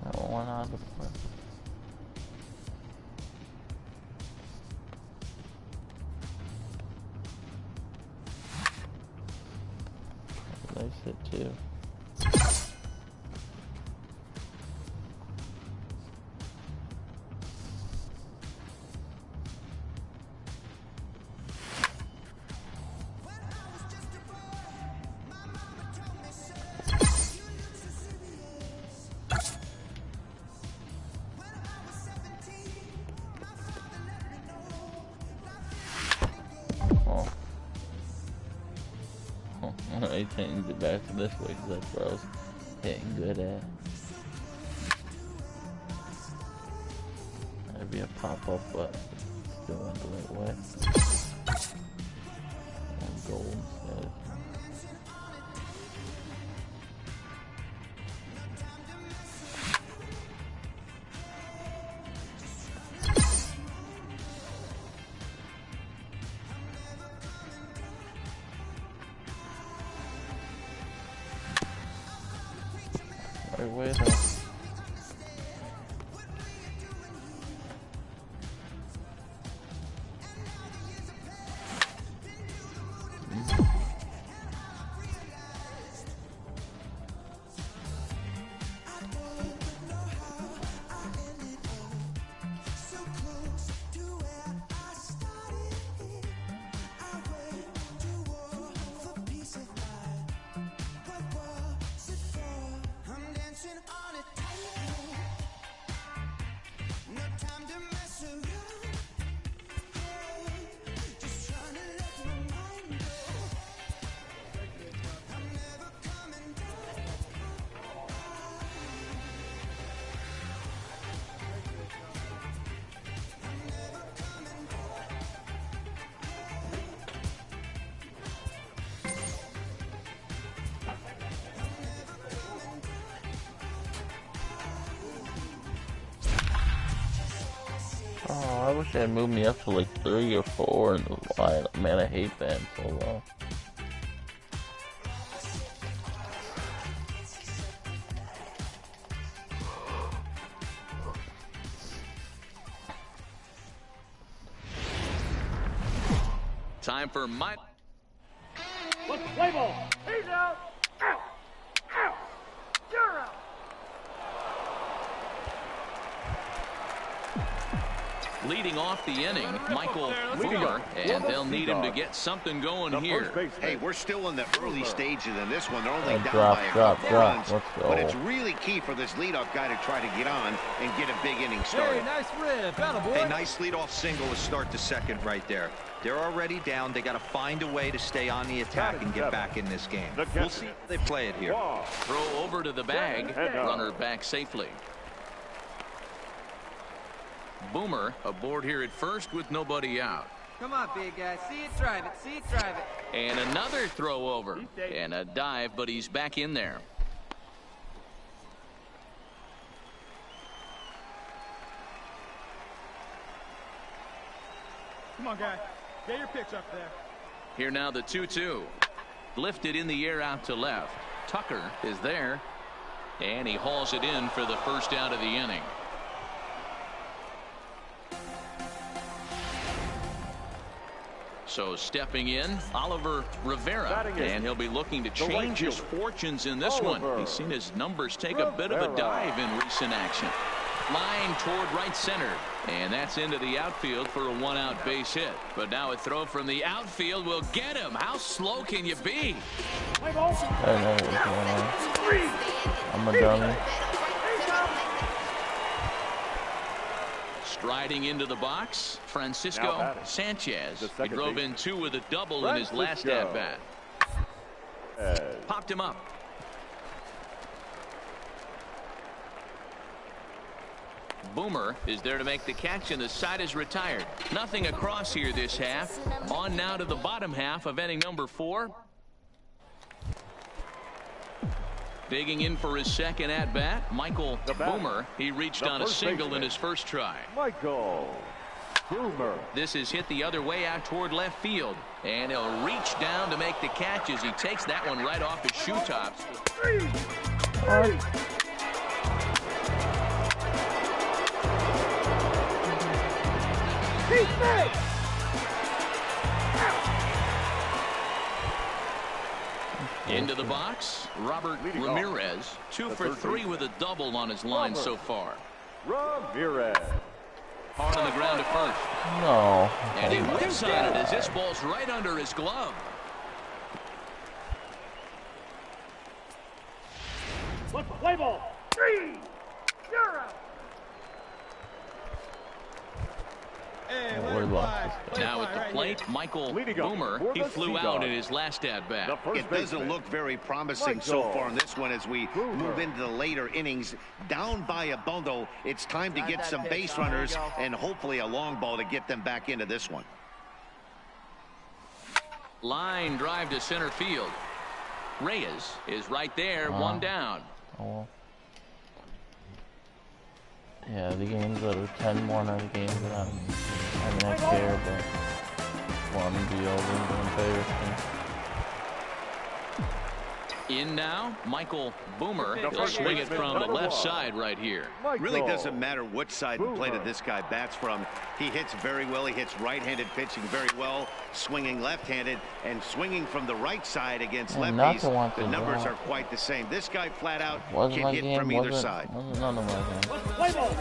That one out of the front. Nice hit too. He changed it back to this way because that's what I was hitting good at. That'd be a pop-up, but still went the right way. And goal instead. Right way though. On it Oh, I wish they had moved me up to like 3 or 4 in the lineup. Man, I hate that so low. Time for Mike. Let's play ball. He's out. Out. Out. You're out. Leading off the inning, Michael Boomer, and they'll need him to get something going here. Hey, we're still in the early stages in this one. They're only down Drop, by a drop, couple drop. runs, Let's go. but it's really key for this leadoff guy to try to get on and get a big inning started. Hey, nice rip. Attaboy. Hey, nice leadoff single to start the second right there. They're already down. They got to find a way to stay on the attack and get back in this game. We'll see if they play it here. Throw over to the bag. Runner back safely. Boomer aboard here at first with nobody out. Come on, big guy. See it, drive it. See it, drive it. And another throw over. And a dive, but he's back in there. Come on, guy. Get your pitch up there. Here now the 2-2. Lifted in the air out to left. Tucker is there. And he hauls it in for the first out of the inning. So stepping in, Oliver Rivera, and he'll be looking to change his fortunes in this one. He's seen his numbers take a bit of a dive in recent action. Line toward right center, and that's into the outfield for a one-out base hit. But now a throw from the outfield will get him. How slow can you be? I don't know what's going on. I'm a dummy. Striding into the box, Francisco Sanchez. He drove in 2 with a double in his last at-bat. Popped him up. Boomer is there to make the catch, and the side is retired. Nothing across here this half. On now to the bottom half of inning number 4. Digging in for his second at-bat, Michael Boomer. He reached on a single in his first try. Michael Boomer. This is hit the other way out toward left field. And he'll reach down to make the catch as he takes that one right off his shoe tops. Into the box, Robert Ramirez, 2 for 3 with a double on his line so far. Ramirez. Hard on the ground at first. No. And he whips on it as this ball's right under his glove. Let's play ball. 3. You're out. Hey, Now at the plate, Michael Boomer. He flew out in his last at-bat. It doesn't look very promising so far in this one as we move into the later innings. Down by a bundle, it's time to get some base runners and hopefully a long ball to get them back into this one. Line drive to center field. Reyes is right there, one down. Oh. Yeah, the games that are 10-1 are the games that I care, but want to be over and embarrassing. In now, Michael Boomer. He'll swing it from the left side right here. Really doesn't matter which side of the plate this guy bats from. He hits very well. He hits right-handed pitching very well, swinging left-handed, and swinging from the right side against lefties. The numbers are quite the same. This guy flat out can hit from either side. None of my games.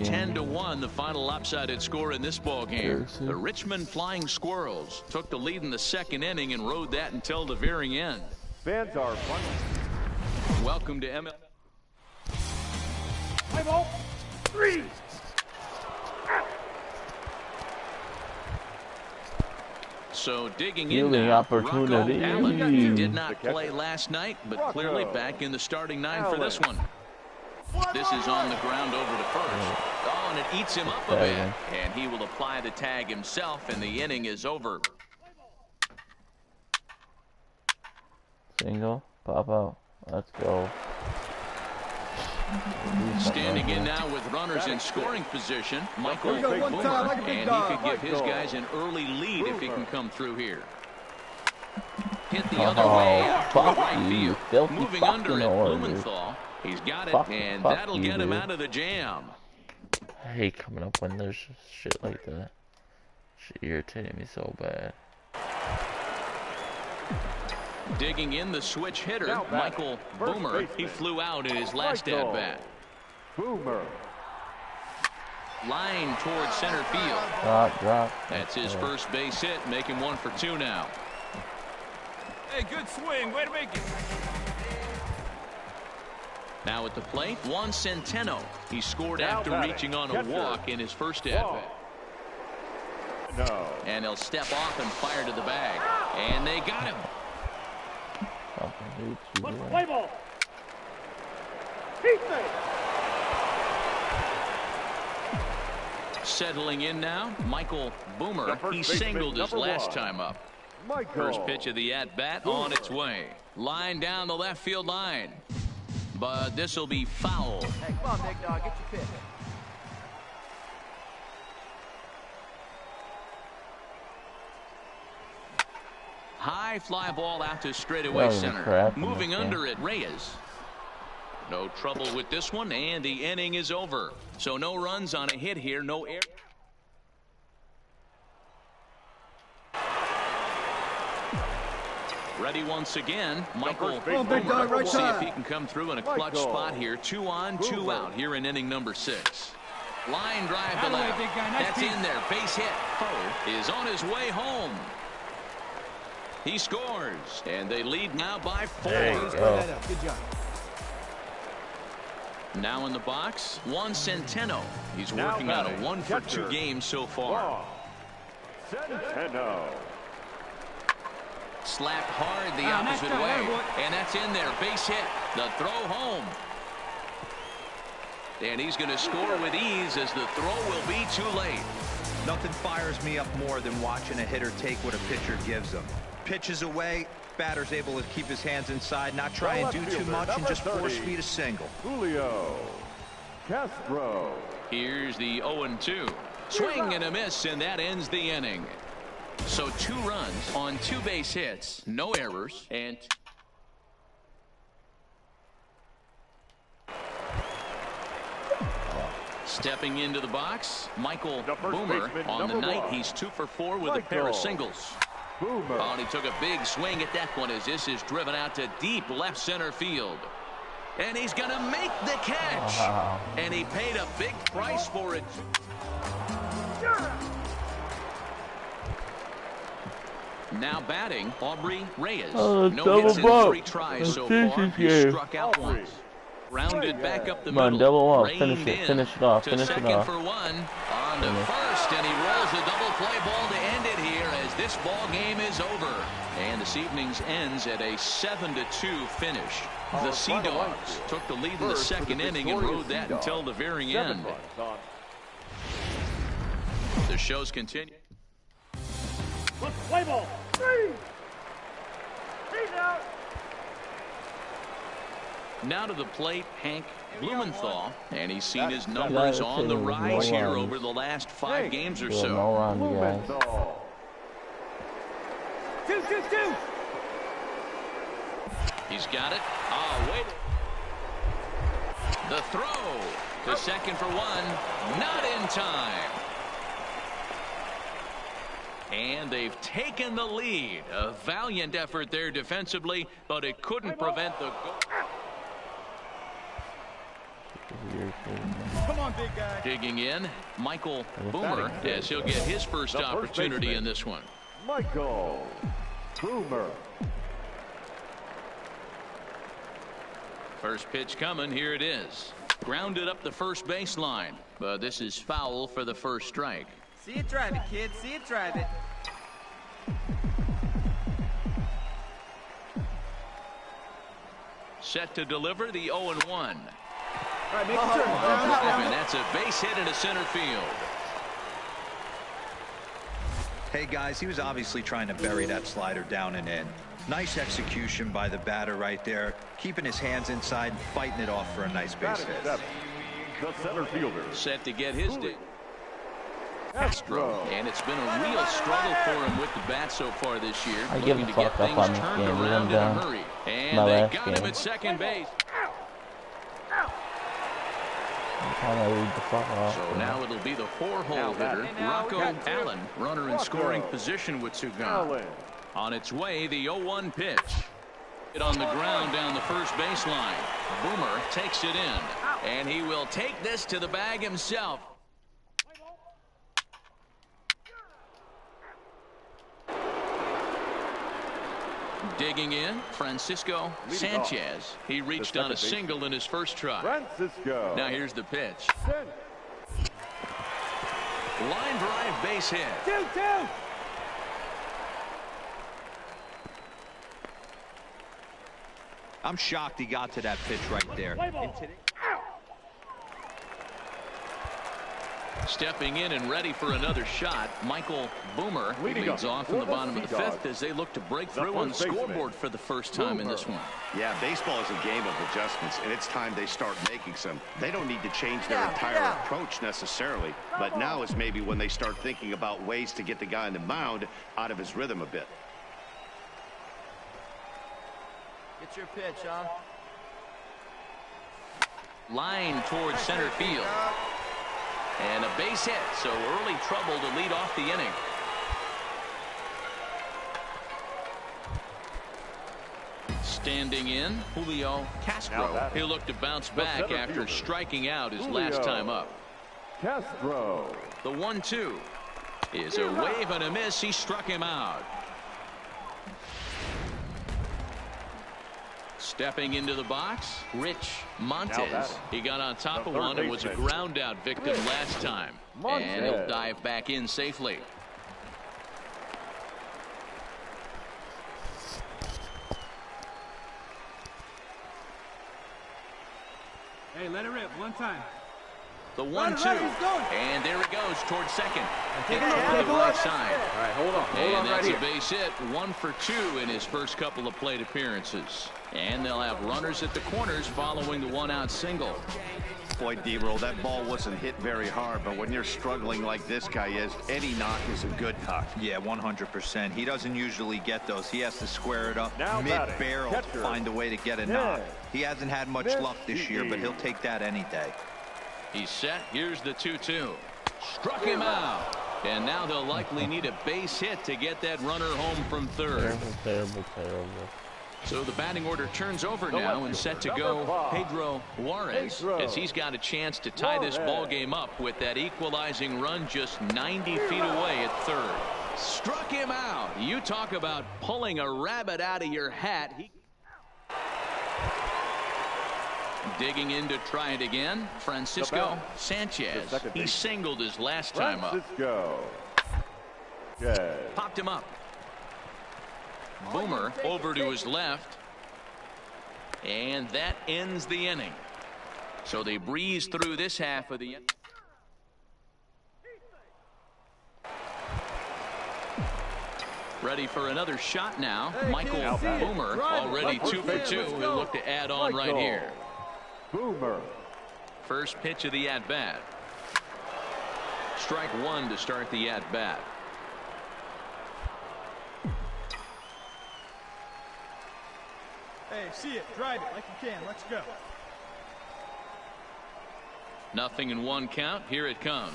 10-1, the final lopsided score in this ball game. The Richmond Flying Squirrels took the lead in the second inning and rode that until the very end. Fans are fun. Welcome to MLB. Play ball. 3. So digging in now, opportunity. Allen. He did not play last night, but clearly back in the starting 9 for this one. This is on the ground over to first. Oh, and it eats him up a bit. And he will apply the tag himself, and the inning is over. Single, pop out. Let's go. Standing in now with runners in scoring position, Michael Boomer, and he could give his guys an early lead if he can come through here. Hit the other way out to right field. Moving under it, Blumenthal. He's got it, and that'll get him out of the jam. I hate coming up when there's shit like that. Shit irritating me so bad. Digging in the switch hitter, Michael Boomer. He flew out in his last at-bat. Boomer. Line towards center field. Drop. That's his first base hit, making 1 for 2 now. Hey, good swing. Way to make it. Now at the plate, Juan Centeno. He scored after reaching on a walk in his first at-bat. No. And he'll step off and fire to the bag. And they got him. Let's play ball. He's safe. Settling in now, Michael Boomer. He singled his last time up. First pitch of the at-bat on its way. Line down the left field line. But this will be foul. Hey, come on, big dog. Get your pitch. High fly ball out to straightaway center. Moving under it, Reyes. No trouble with this one, and the inning is over. So no runs on a hit here, no air. Ready once again, Michael Boomer. We'll see if he can come through in a clutch spot here. 2 on, 2 out here in inning number 6. Line drive to left. That's in there. Base hit. Poe is on his way home. He scores, and they lead now by 4. Good job. Now in the box, Juan Centeno. He's working on a 1 for 2 game so far. Centeno. Slapped hard the opposite way, and that's in there. Base hit. The throw home. And he's going to score with ease as the throw will be too late. Nothing fires me up more than watching a hitter take what a pitcher gives him. Pitches away, batter's able to keep his hands inside, not try and do too much, and just force feed a single. Julio Castro. Here's the 0-2. Swing and a miss, and that ends the inning. So 2 runs on 2 base hits, no errors, and stepping into the box, Michael Boomer. On the night, he's 2 for 4 with a pair of singles. Boomer. Oh, and he took a big swing at that one as this is driven out to deep left center field. And he's going to make the catch. Wow. And he paid a big price for it. Now batting, Aubrey Reyes. No hits in 3 tries so far. He struck out once. Rounded back up the middle. Double up. Finish it off. To second for 1. On to first, and he rolls the double play ball to end it here as this ball game is over. And this evening's ends at a 7-2 finish. The Sea Dogs took the lead in the second inning and rode that until the very end. The shows continue. Let's play ball. 3. He's out. Now to the plate, Hank Blumenthal, and he's seen his numbers on the rise here over the last 5 games or so. No run, guys. 2-2-2. He's got it. Wait. The throw to second for 1. Not in time. And they've taken the lead. A valiant effort there defensively, but it couldn't prevent the goal. Come on, big guy. Digging in, Michael Boomer, as he'll get his first opportunity in this one. Michael Boomer. First pitch coming, here it is. Grounded up the first baseline, but this is foul for the first strike. See it drive it, kid. See it drive it. Set to deliver the 0-1. All right, make a turn. And that's a base hit into center field. Hey, guys, he was obviously trying to bury that slider down and in. Nice execution by the batter right there, keeping his hands inside and fighting it off for a nice base hit. The center fielder. Set to get his day. Castro. And it's been a real struggle for him with the bat so far this year. I give him to get things turned around in a hurry. And they got him at second base. So now it'll be the 4-hole hitter, Rocco Allen, runner in scoring position with Sugan. On its way, the 0-1 pitch. It on the ground down the first baseline. Boomer takes it in, and he will take this to the bag himself. Digging in, Francisco Sanchez. He reached on a single in his first try. Francisco. Now here's the pitch. Line drive base hit. 2-2. I'm shocked he got to that pitch right there. Stepping in and ready for another shot, Michael Boomer leads off in the bottom of the fifth as they look to break through on the scoreboard for the first time in this one. Yeah, baseball is a game of adjustments, and it's time they start making some. They don't need to change their entire approach necessarily, but now is maybe when they start thinking about ways to get the guy on the mound out of his rhythm a bit. Get your pitch, huh? Line towards center field. And a base hit, so early trouble to lead off the inning. Standing in, Julio Castro. He'll look to bounce back after striking out his last time up. Castro. The 1-2 is a wave and a miss. He struck him out. Stepping into the box, Rich Montes. He got on top of one and was a ground out victim last time. And he'll dive back in safely. Hey, let it rip one time. The 1-2. And there it goes towards second. Hit Take toward a the look. right side. All right, hold on. And that's right a base hit. 1 for 2 in his first couple of plate appearances. And they'll have runners at the corners following the 1-out single. Boy, D-Roll, that ball wasn't hit very hard, but when you're struggling like this guy is, any knock is a good knock. Yeah, 100%. He doesn't usually get those. He has to square it up mid-barrel to find a way to get a knock. He hasn't had much luck this year, but he'll take that any day. He's set. Here's the 2-2. Struck him out. And now they'll likely need a base hit to get that runner home from third. Terrible. So the batting order turns over now and set to go Pedro Juarez as he's got a chance to tie this ball game up with that equalizing run just 90 feet away at third. Struck him out. You talk about pulling a rabbit out of your hat. Digging in to try it again, Francisco Sanchez. He singled his last time up. Popped him up. Boomer over to his left. And that ends the inning. So they breeze through this half of the inning. Ready for another shot now. Michael Boomer already 2 for 2. He'll look to add on right here. Boomer. First pitch of the at-bat. Strike 1 to start the at-bat. Hey, see it. Drive it like you can. Let's go. Nothing in 1 count. Here it comes.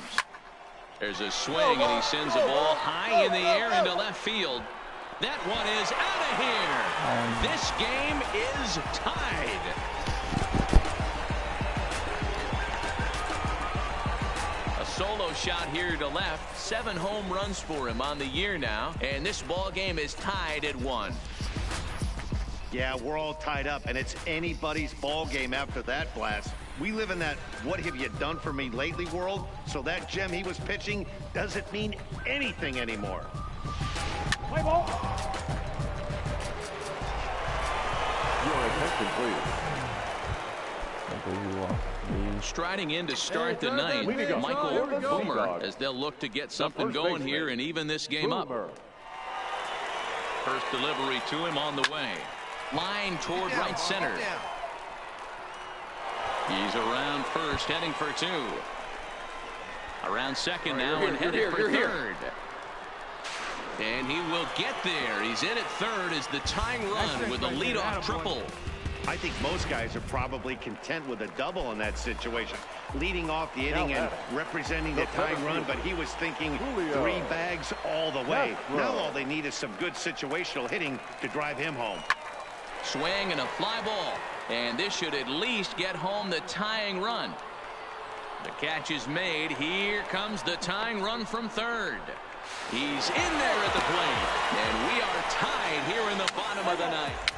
There's a swing, and he sends a ball high in the air into left field. That one is out of here. This game is tied. A solo shot here to left. 7 home runs for him on the year now, and this ball game is tied at 1. Yeah, we're all tied up, and it's anybody's ball game after that blast. We live in that what have you done for me lately world, so that gem he was pitching doesn't mean anything anymore. Play ball. Your attention, please. I believe you are. Striding in to start the ninth, Michael Boomer, as they'll look to get something going here and even this game up. First delivery to him on the way. Line toward right center. He's around first, heading for two. Around second now and headed for third. And he will get there. He's in at third as the tying run with a leadoff triple. I think most guys are probably content with a double in that situation. Leading off the inning and representing the tying run, but he was thinking 3 bags all the way. Now all they need is some good situational hitting to drive him home. Swing and a fly ball. And this should at least get home the tying run. The catch is made. Here comes the tying run from third. He's in there at the plate. And we are tied here in the bottom of the ninth.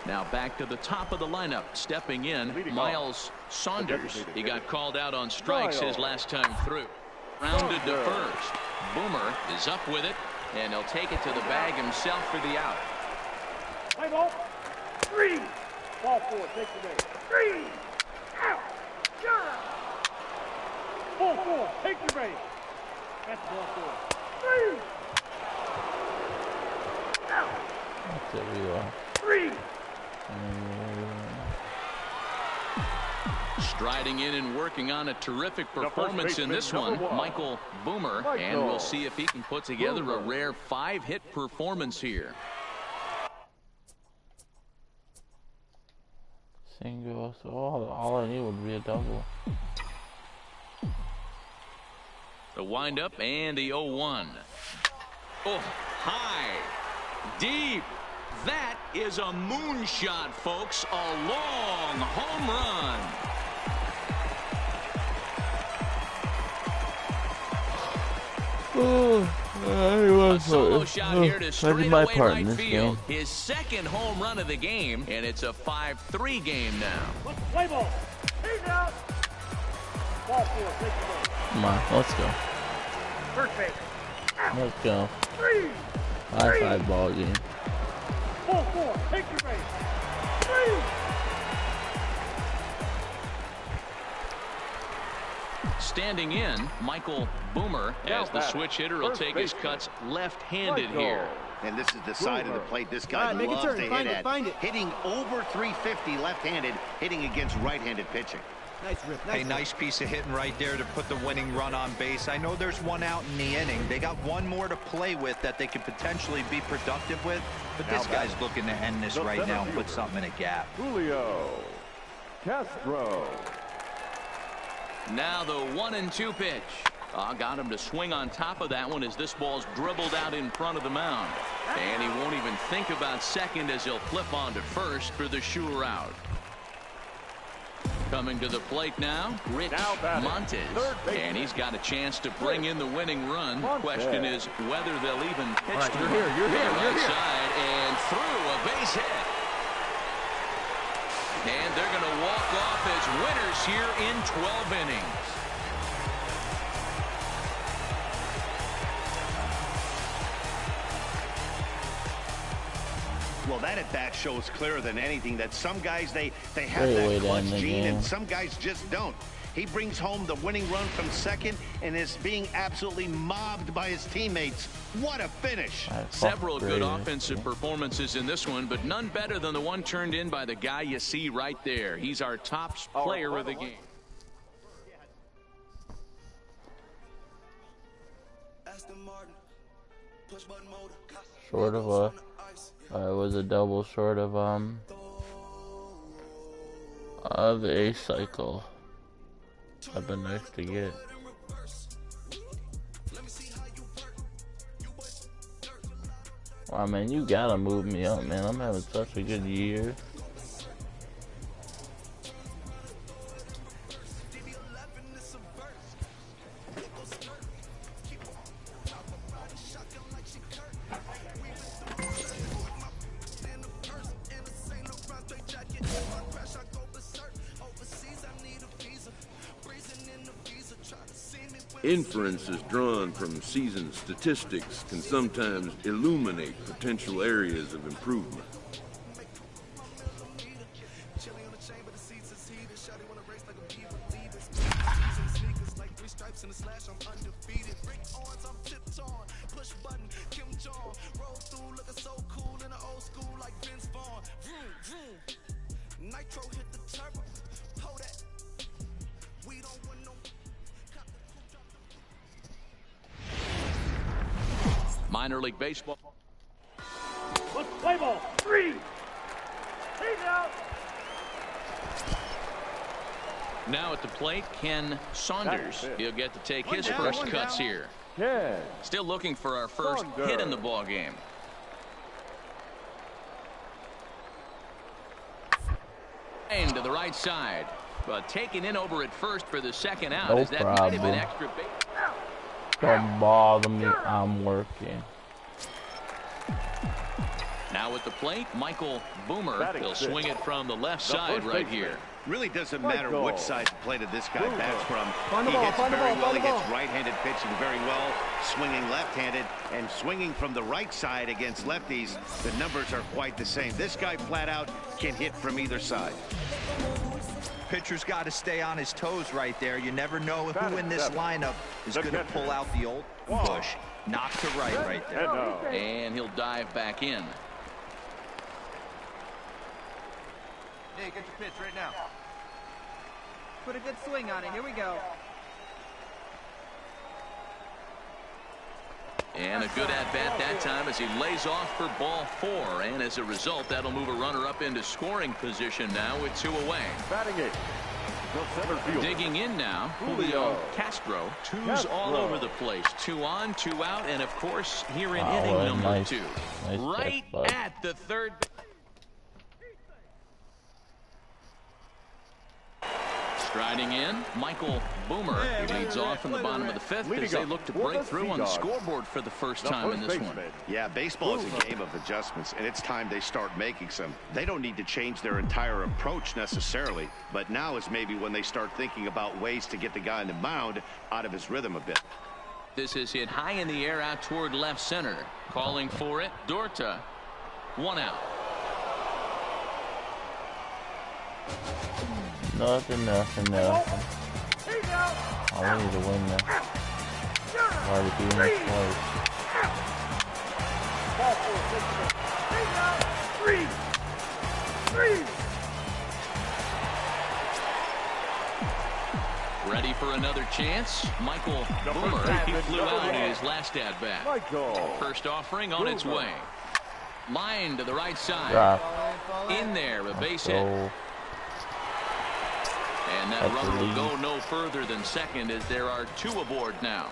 Now back to the top of the lineup. Stepping in, Miles Saunders. He got called out on strikes his last time through. Rounded to first. Boomer is up with it, and he'll take it to the bag himself for the out. Play ball. 3. Ball 4. Take the base. 3. Out. Sure. Ball 4. Take the base. That's ball 4. 3. Out. There we go. 3. Striding in and working on a terrific performance in this one, Michael Boomer, and we'll see if he can put together a rare 5-hit performance here. Single, so all I need would be a double. The windup and the 0-1. Oh, high, deep. That is a moonshot, folks. A long home run. A solo shot here to straightaway right field. His second home run of the game, and it's a 5-3 game now. Play ball. He's out. Ball 4. Take the ball. Come on, let's go. First base. Let's go. 3. High 5 ball game. Ball 4. Take your base. 3. Standing in, Michael Boomer, as the switch hitter will take his cuts left-handed here. And this is the side of the plate this guy loves to hit at. Hitting over 350 left-handed, hitting against right-handed pitching. Nice rip. Nice, nice piece of hitting right there to put the winning run on base. I know there's one out in the inning. They got one more to play with that they could potentially be productive with. But this guy's looking to end this right now and put something in a gap. Julio Castro. Now the 1-2 pitch. Got him to swing on top of that one as this ball's dribbled out in front of the mound. And he won't even think about second as he'll flip on to first for the sure out. Coming to the plate now, Rich Montes. And he's got a chance to bring in the winning run. Question is whether they'll even pitch to him. You're here. Right side and through a base hit. And they're going to walk off as winners here in 12 innings. Well, that at bat shows clearer than anything that some guys, they have that clutch gene and some guys just don't. He brings home the winning run from second and is being absolutely mobbed by his teammates. What a finish. Several good offensive performances in this one, but none better than the one turned in by the guy you see right there. He's our top player of the game. Short of a... it was a double short of a cycle. I've been nice to get. Wow, man, you gotta move me up, man. I'm having such a good year. Inferences drawn from season statistics can sometimes illuminate potential areas of improvement. Minor League Baseball. Let's play ball. 3. He's out. Now at the plate, Ken Saunders. He'll get to take his first cuts here. Still looking for our first hit in the ball game. And to the right side, but taken in over at first for the second out. No as that might have been problem. extra base. Don't bother me. I'm working. Now at the plate, Michael Boomer. He'll swing it from the left side right here. Really doesn't matter which side of the plate this guy bats from. He hits very well. He hits right-handed pitching very well, swinging left-handed, and swinging from the right side against lefties. The numbers are quite the same. This guy flat out can hit from either side. Pitcher's got to stay on his toes right there. You never know who in this lineup is going to pull out the old Bush. Knock to right there. And he'll dive back in. Hey, get your pitch right now. Put a good swing on it. Here we go. And a good at-bat that time as he lays off for ball 4. And as a result, that'll move a runner up into scoring position now with 2 away. Batting it. The center fielder. Digging in now, Julio Castro. 2's all over the place. 2 on, 2 out, and of course, here in inning number 2. Right at the third. Striding in, Michael Boomer. He leads off in the bottom of the 5th as they look to break through on the scoreboard for the first time in this one. Yeah, baseball is a game of adjustments, and it's time they start making some. They don't need to change their entire approach necessarily, but now is maybe when they start thinking about ways to get the guy on the mound out of his rhythm a bit. This is hit high in the air out toward left center. Calling for it, Dorta. 1 out. Nothing. I need to win this. Why to be in this place? Ball 4. He's out. 3. Ready for another chance. Michael Boomer. He flew out in his last at-bat. First offering on its way. Line to the right side. In there, a base hit. And that runner will go no further than second as there are 2 aboard now.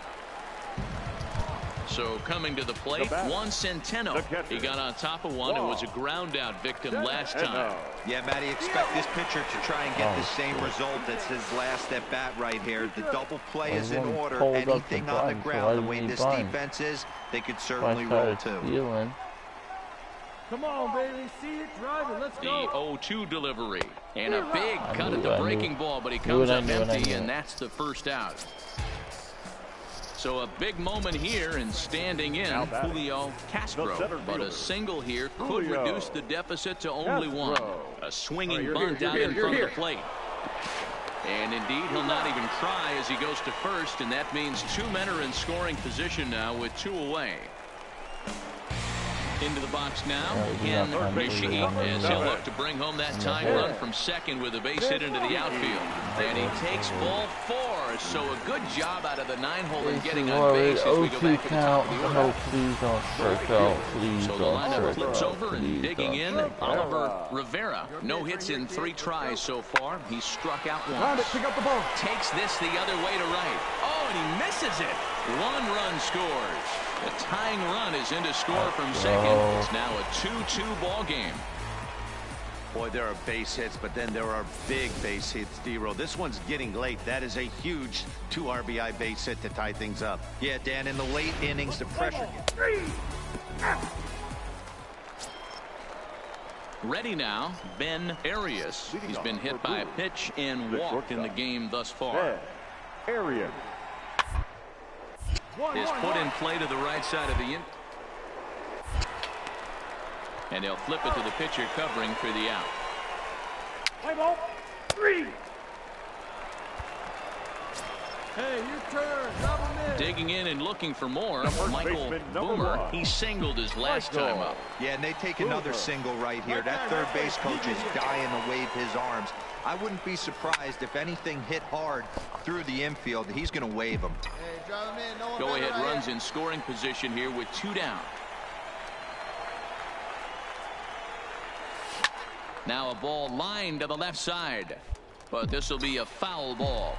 So coming to the plate, Juan Centeno. He got on top of one and was a ground out victim last time. Yeah, Matty, expect this pitcher to try and get the same result as his last at bat right here. The double play is in order. Anything on the ground, the way this defense is, they could certainly roll too. Come on, baby. See it, drive it. Let's go. The 0-2 delivery. And a big cut at the breaking ball, but he comes up empty, and that's the first out. So a big moment here, and standing in, Julio Castro. But a single here could reduce the deficit to only 1. A swinging bunt out in front of the plate. And indeed, he'll not even try as he goes to first, and that means 2 men are in scoring position now with 2 away. Into the box now, Ken Mishi, as he'll look to bring home that tying run from second with a base hit into the outfield. And he takes ball 4, so a good job out of the 9-hole in getting on base as we go back to the top of the order. So the lineup flips over and digging in, Oliver Rivera. No hits in 3 tries so far. He's struck out once. Takes this the other way to right. Oh, and he misses it. 1 run scores. The tying run is in to score from second. It's now a 2-2 ball game. Boy, there are base hits, but then there are big base hits, D-Roll. This one's getting late. That is a huge 2 RBI base hit to tie things up. Yeah, Dan, in the late innings, the pressure. Ready now, Ben Arias. He's been hit by a pitch and walked in the game thus far. Arias is put in play to the right side of the in. And they'll flip it to the pitcher covering for the out. Play ball. 3. Hey, your turn. Drop him in. Digging in and looking for more. Michael Boomer, he singled his last time up. Yeah, and they take another single right here. That third base coach is dying to wave his arms. I wouldn't be surprised if anything hit hard through the infield. He's going to wave them. Hey, drop him in. No one Go-ahead better runs in scoring position here with 2 down. Now a ball lined to the left side, but this will be a foul ball.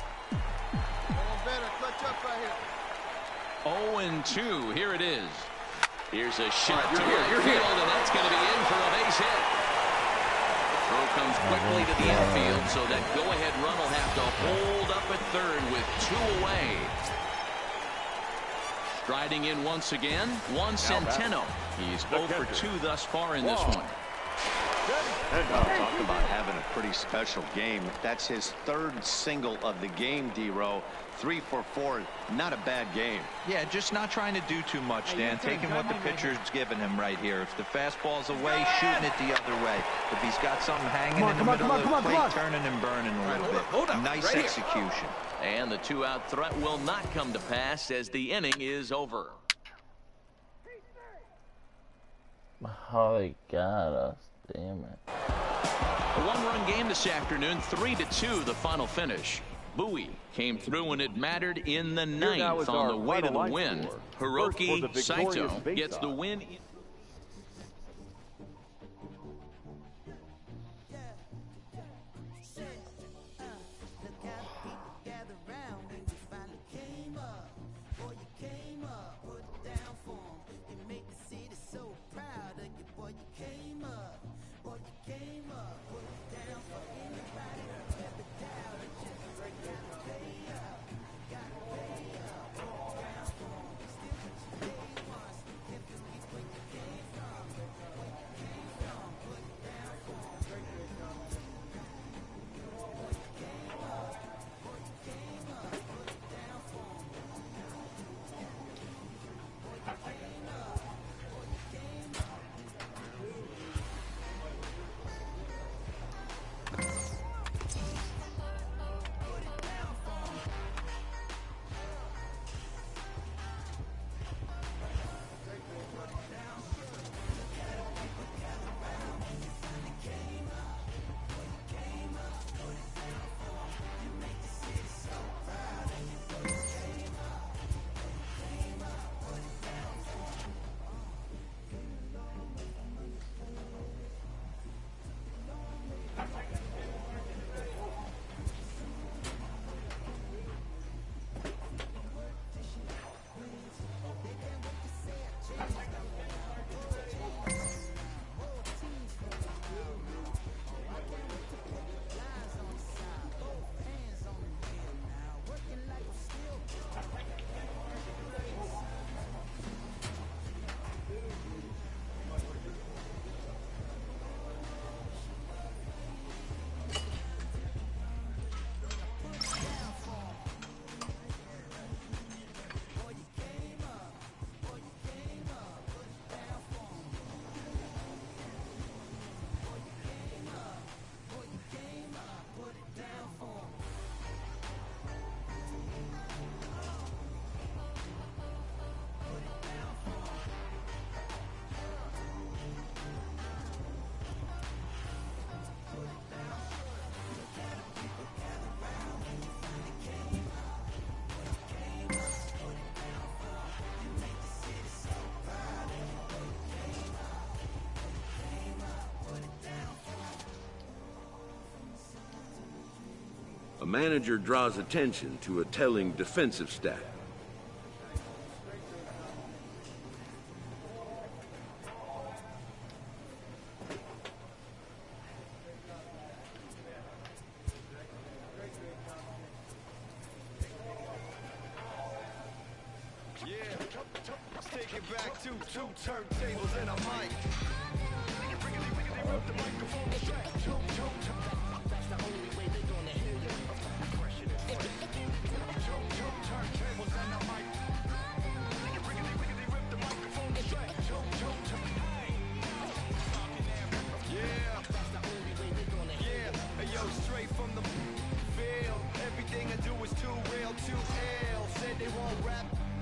better. Clutch up right here. 0-2. Here it is. Here's a shot to right field, and that's going to be in for a base hit. Throw comes quickly to the infield, so that go-ahead run will have to hold up at third with 2 away. Striding in once again, Juan Centeno. He's 0 for 2 thus far in this one. Talk about having a pretty special game. That's his 3rd single of the game, D-Row. 3 for 4. Not a bad game. Yeah, just not trying to do too much, Dan. Taking what the pitcher's giving him right here. If the fastball's away, shooting it the other way. If he's got something hanging in the middle of the plate, turning and burning a little bit. Nice execution. And the 2-out threat will not come to pass as the inning is over. Oh, they got us. Damn it. A 1-run game this afternoon, 3-2 the final finish. Bowie came when when it mattered in the 9th on the way to the win. Hiroki Saito gets the win. A manager draws attention to a telling defensive stat.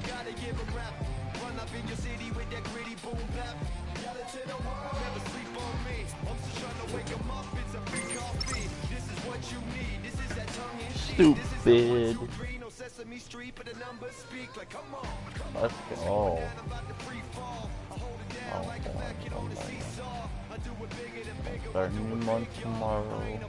Gotta give 'em rap. Run up in your city with that gritty boom bap. Yell it to the world, never sleep on me. I'm just trying to wake 'em up, it's a free coffee. This is what you need, this is that tongue in cheek. Stupid. No Sesame Street, but the numbers speak like, come on. Let's go. Like a back, you know, the seesaw. I do it bigger than bigger. Start new month tomorrow.